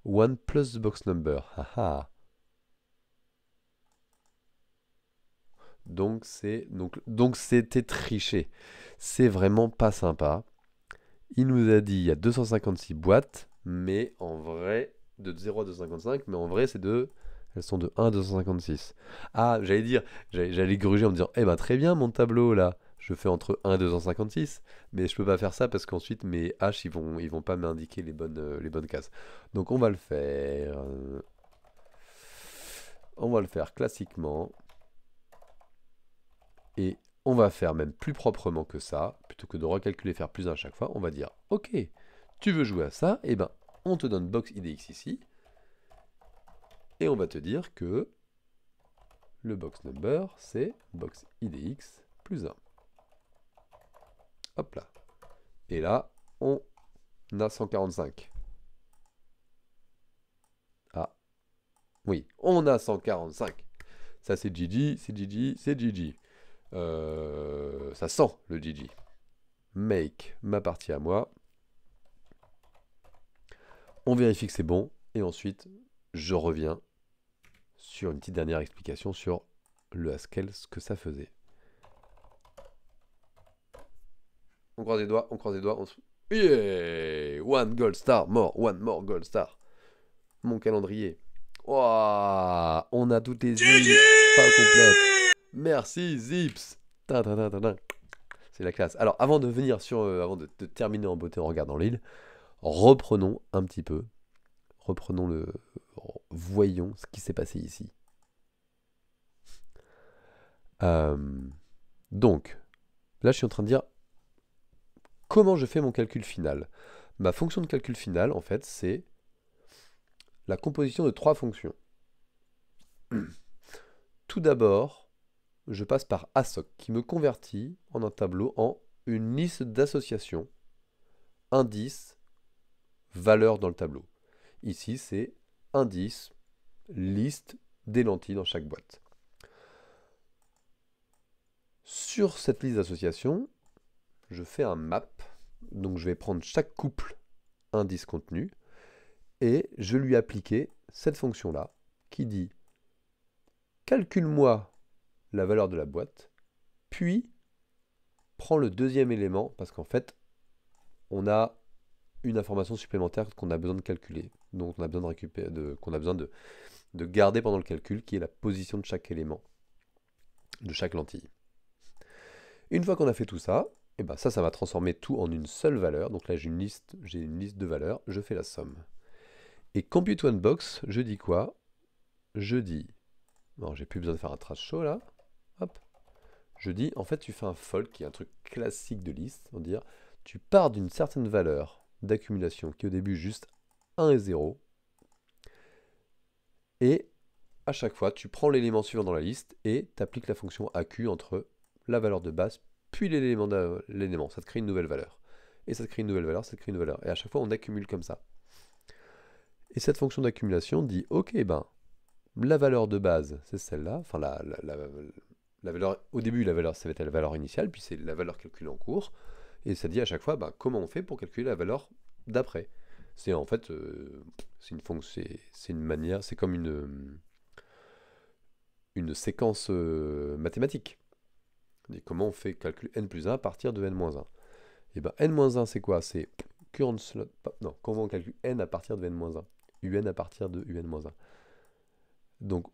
1 plus box number. Haha. Donc c'était triché. C'est vraiment pas sympa. Il nous a dit il y a 256 boîtes, mais en vrai, de 0 à 255, mais en vrai elles sont de 1 à 256. Ah, j'allais gruger en me disant, eh ben très bien mon tableau là, je fais entre 1 et 256, mais je peux pas faire ça parce qu'ensuite mes H ils vont pas m'indiquer les bonnes cases. Donc on va le faire. On va le faire classiquement. Et on va faire même plus proprement que ça, plutôt que de recalculer faire plus 1 à chaque fois, on va dire, ok, tu veux jouer à ça, et ben on te donne box IDX ici, et on va te dire que le box number, c'est box IDX plus 1. Hop là. Et là, on a 145. Ah, oui, on a 145. Ça c'est GG, c'est GG, c'est GG. Ça sent le GG. Make ma partie à moi. On vérifie que c'est bon. Et ensuite, je reviens sur une petite dernière explication sur le Haskell, ce que ça faisait. On croise les doigts, on croise les doigts. Yeah! One gold star, one more gold star. Mon calendrier. Ouah, on a toutes les îles, pas complètes. Merci Zips. Ta, ta, ta, ta, ta. C'est la classe. Alors, avant de venir avant de terminer en beauté en regardant l'île, reprenons un petit peu. Voyons ce qui s'est passé ici. Donc, là, je suis en train de dire comment je fais mon calcul final. Ma fonction de calcul final, en fait, c'est la composition de 3 fonctions. Tout d'abord, je passe par ASOC, qui me convertit en un tableau en une liste d'associations, indice, valeur dans le tableau. Ici, c'est indice, liste des lentilles dans chaque boîte. Sur cette liste d'associations, je fais un map. Donc, je vais prendre chaque couple indice contenu et je vais lui appliquer cette fonction-là qui dit calcule-moi la valeur de la boîte, puis prends le deuxième élément parce qu'en fait, on a une information supplémentaire qu'on a besoin de calculer, donc on a besoin de récupérer, qu'on a besoin de garder pendant le calcul, qui est la position de chaque élément, de chaque lentille. Une fois qu'on a fait tout ça, et ben ça va transformer tout en une seule valeur. Donc là, j'ai une liste de valeurs, je fais la somme. Et Compute One Box, je dis quoi? Je dis, non, j'ai plus besoin de faire un trace show là. Hop. Je dis, en fait, tu fais un fold, qui est un truc classique de liste, on va dire, tu pars d'une certaine valeur d'accumulation qui est au début juste 1 et 0. Et à chaque fois, tu prends l'élément suivant dans la liste et tu appliques la fonction AQ entre la valeur de base puis l'élément. Ça te crée une nouvelle valeur. Et ça te crée une nouvelle valeur, ça te crée une nouvelle valeur. Et à chaque fois, on accumule comme ça. Et cette fonction d'accumulation dit, ok, ben, la valeur de base, c'est celle-là. Enfin, la valeur, au début, la valeur, ça va être la valeur initiale, puis c'est la valeur calculée en cours. Et ça dit à chaque fois, ben, comment on fait pour calculer la valeur d'après. C'est en fait, c'est une fonction, c'est une manière, c'est comme une séquence mathématique. Et comment on fait calcul n plus 1 à partir de n-1. Et bien n-1 c'est quoi? C'est current slot. Non, comment on calcule n à partir de n-1. Un à partir de un-1. Donc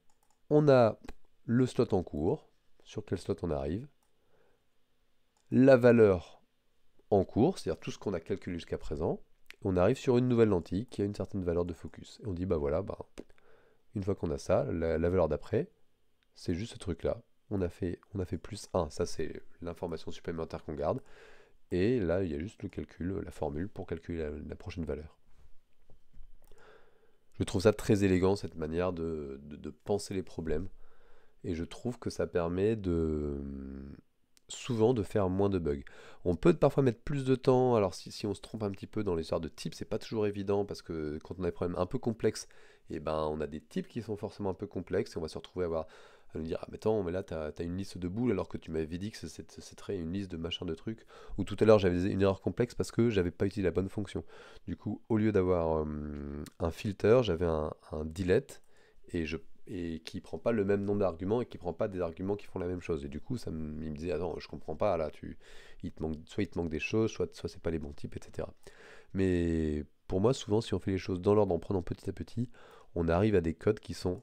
on a le slot en cours, sur quel slot on arrive, la valeur en cours, c'est-à-dire tout ce qu'on a calculé jusqu'à présent, on arrive sur une nouvelle lentille qui a une certaine valeur de focus. Et on dit, bah voilà, une fois qu'on a ça, la valeur d'après, c'est juste ce truc-là. On a fait plus 1, ça c'est l'information supplémentaire qu'on garde. Et là, il y a juste le calcul, la formule pour calculer la prochaine valeur. Je trouve ça très élégant, cette manière de penser les problèmes. Et je trouve que ça permet souvent de faire moins de bugs. On peut parfois mettre plus de temps, alors si on se trompe un petit peu dans l'histoire de types, c'est pas toujours évident, parce que quand on a des problèmes un peu complexes, et ben on a des types qui sont forcément un peu complexes, et on va se retrouver à nous dire, ah mais attends, mais là t'as une liste de boules alors que tu m'avais dit que c'était une liste de machin de trucs, ou tout à l'heure j'avais une erreur complexe parce que j'avais pas utilisé la bonne fonction. Du coup, au lieu d'avoir un filter, j'avais un delete, et qui prend pas le même nombre d'arguments et qui prend pas des arguments qui font la même chose. Et du coup, il me disait, attends, je comprends pas, là, soit il te manque des choses, soit c'est pas les bons types, etc. Mais pour moi, souvent, si on fait les choses dans l'ordre, en prenant petit à petit, on arrive à des codes qui sont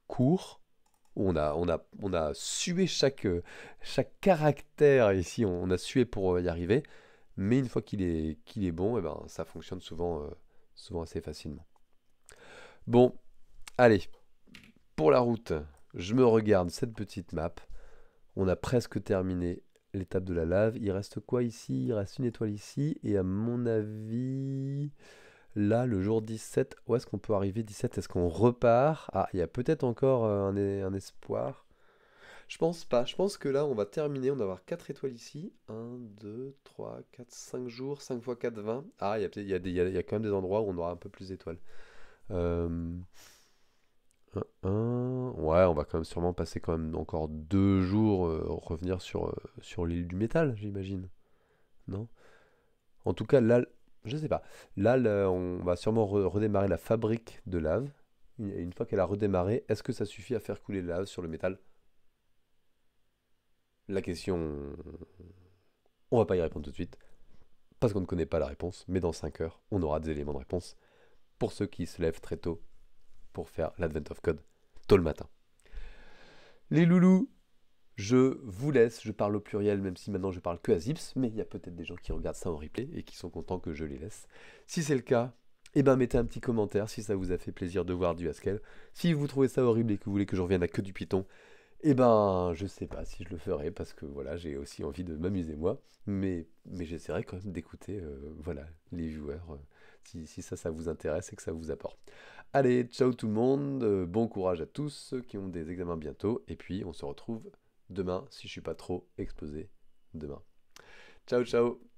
courts, où on a sué chaque caractère ici, on a sué pour y arriver, mais une fois qu'il est bon, et ben, ça fonctionne souvent assez facilement. Bon, allez. Pour la route, je me regarde cette petite map. On a presque terminé l'étape de la lave. Il reste quoi ici? Il reste une étoile ici. Et à mon avis, là, le jour 17, où est-ce qu'on peut arriver 17? Est-ce qu'on repart? Ah, il y a peut-être encore un espoir. Je pense pas. Je pense que là, on va terminer. On va avoir 4 étoiles ici. 1, 2, 3, 4, 5 jours. 5 x 4, 20. Ah, il y a quand même des endroits où on aura un peu plus d'étoiles. Ouais, on va quand même sûrement passer quand même encore 2 jours, revenir sur l'île du métal, j'imagine. Non? En tout cas, là, je sais pas. Là, on va sûrement redémarrer la fabrique de lave. Et une fois qu'elle a redémarré, est-ce que ça suffit à faire couler la lave sur le métal? La question On va pas y répondre tout de suite, parce qu'on ne connaît pas la réponse, mais dans 5 heures, on aura des éléments de réponse pour ceux qui se lèvent très tôt pour faire l'Advent of Code tôt le matin. Les loulous, je vous laisse, je parle au pluriel, même si maintenant je parle que à Zips, mais il y a peut-être des gens qui regardent ça en replay et qui sont contents que je les laisse. Si c'est le cas, eh ben mettez un petit commentaire si ça vous a fait plaisir de voir du Haskell. Si vous trouvez ça horrible et que vous voulez que je revienne à que du Python, eh ben je sais pas si je le ferai parce que voilà, j'ai aussi envie de m'amuser moi, mais j'essaierai quand même d'écouter voilà, les viewers si ça vous intéresse et que ça vous apporte. Allez, ciao tout le monde, bon courage à tous ceux qui ont des examens bientôt, et puis on se retrouve demain si je suis pas trop exposé demain. Ciao ciao.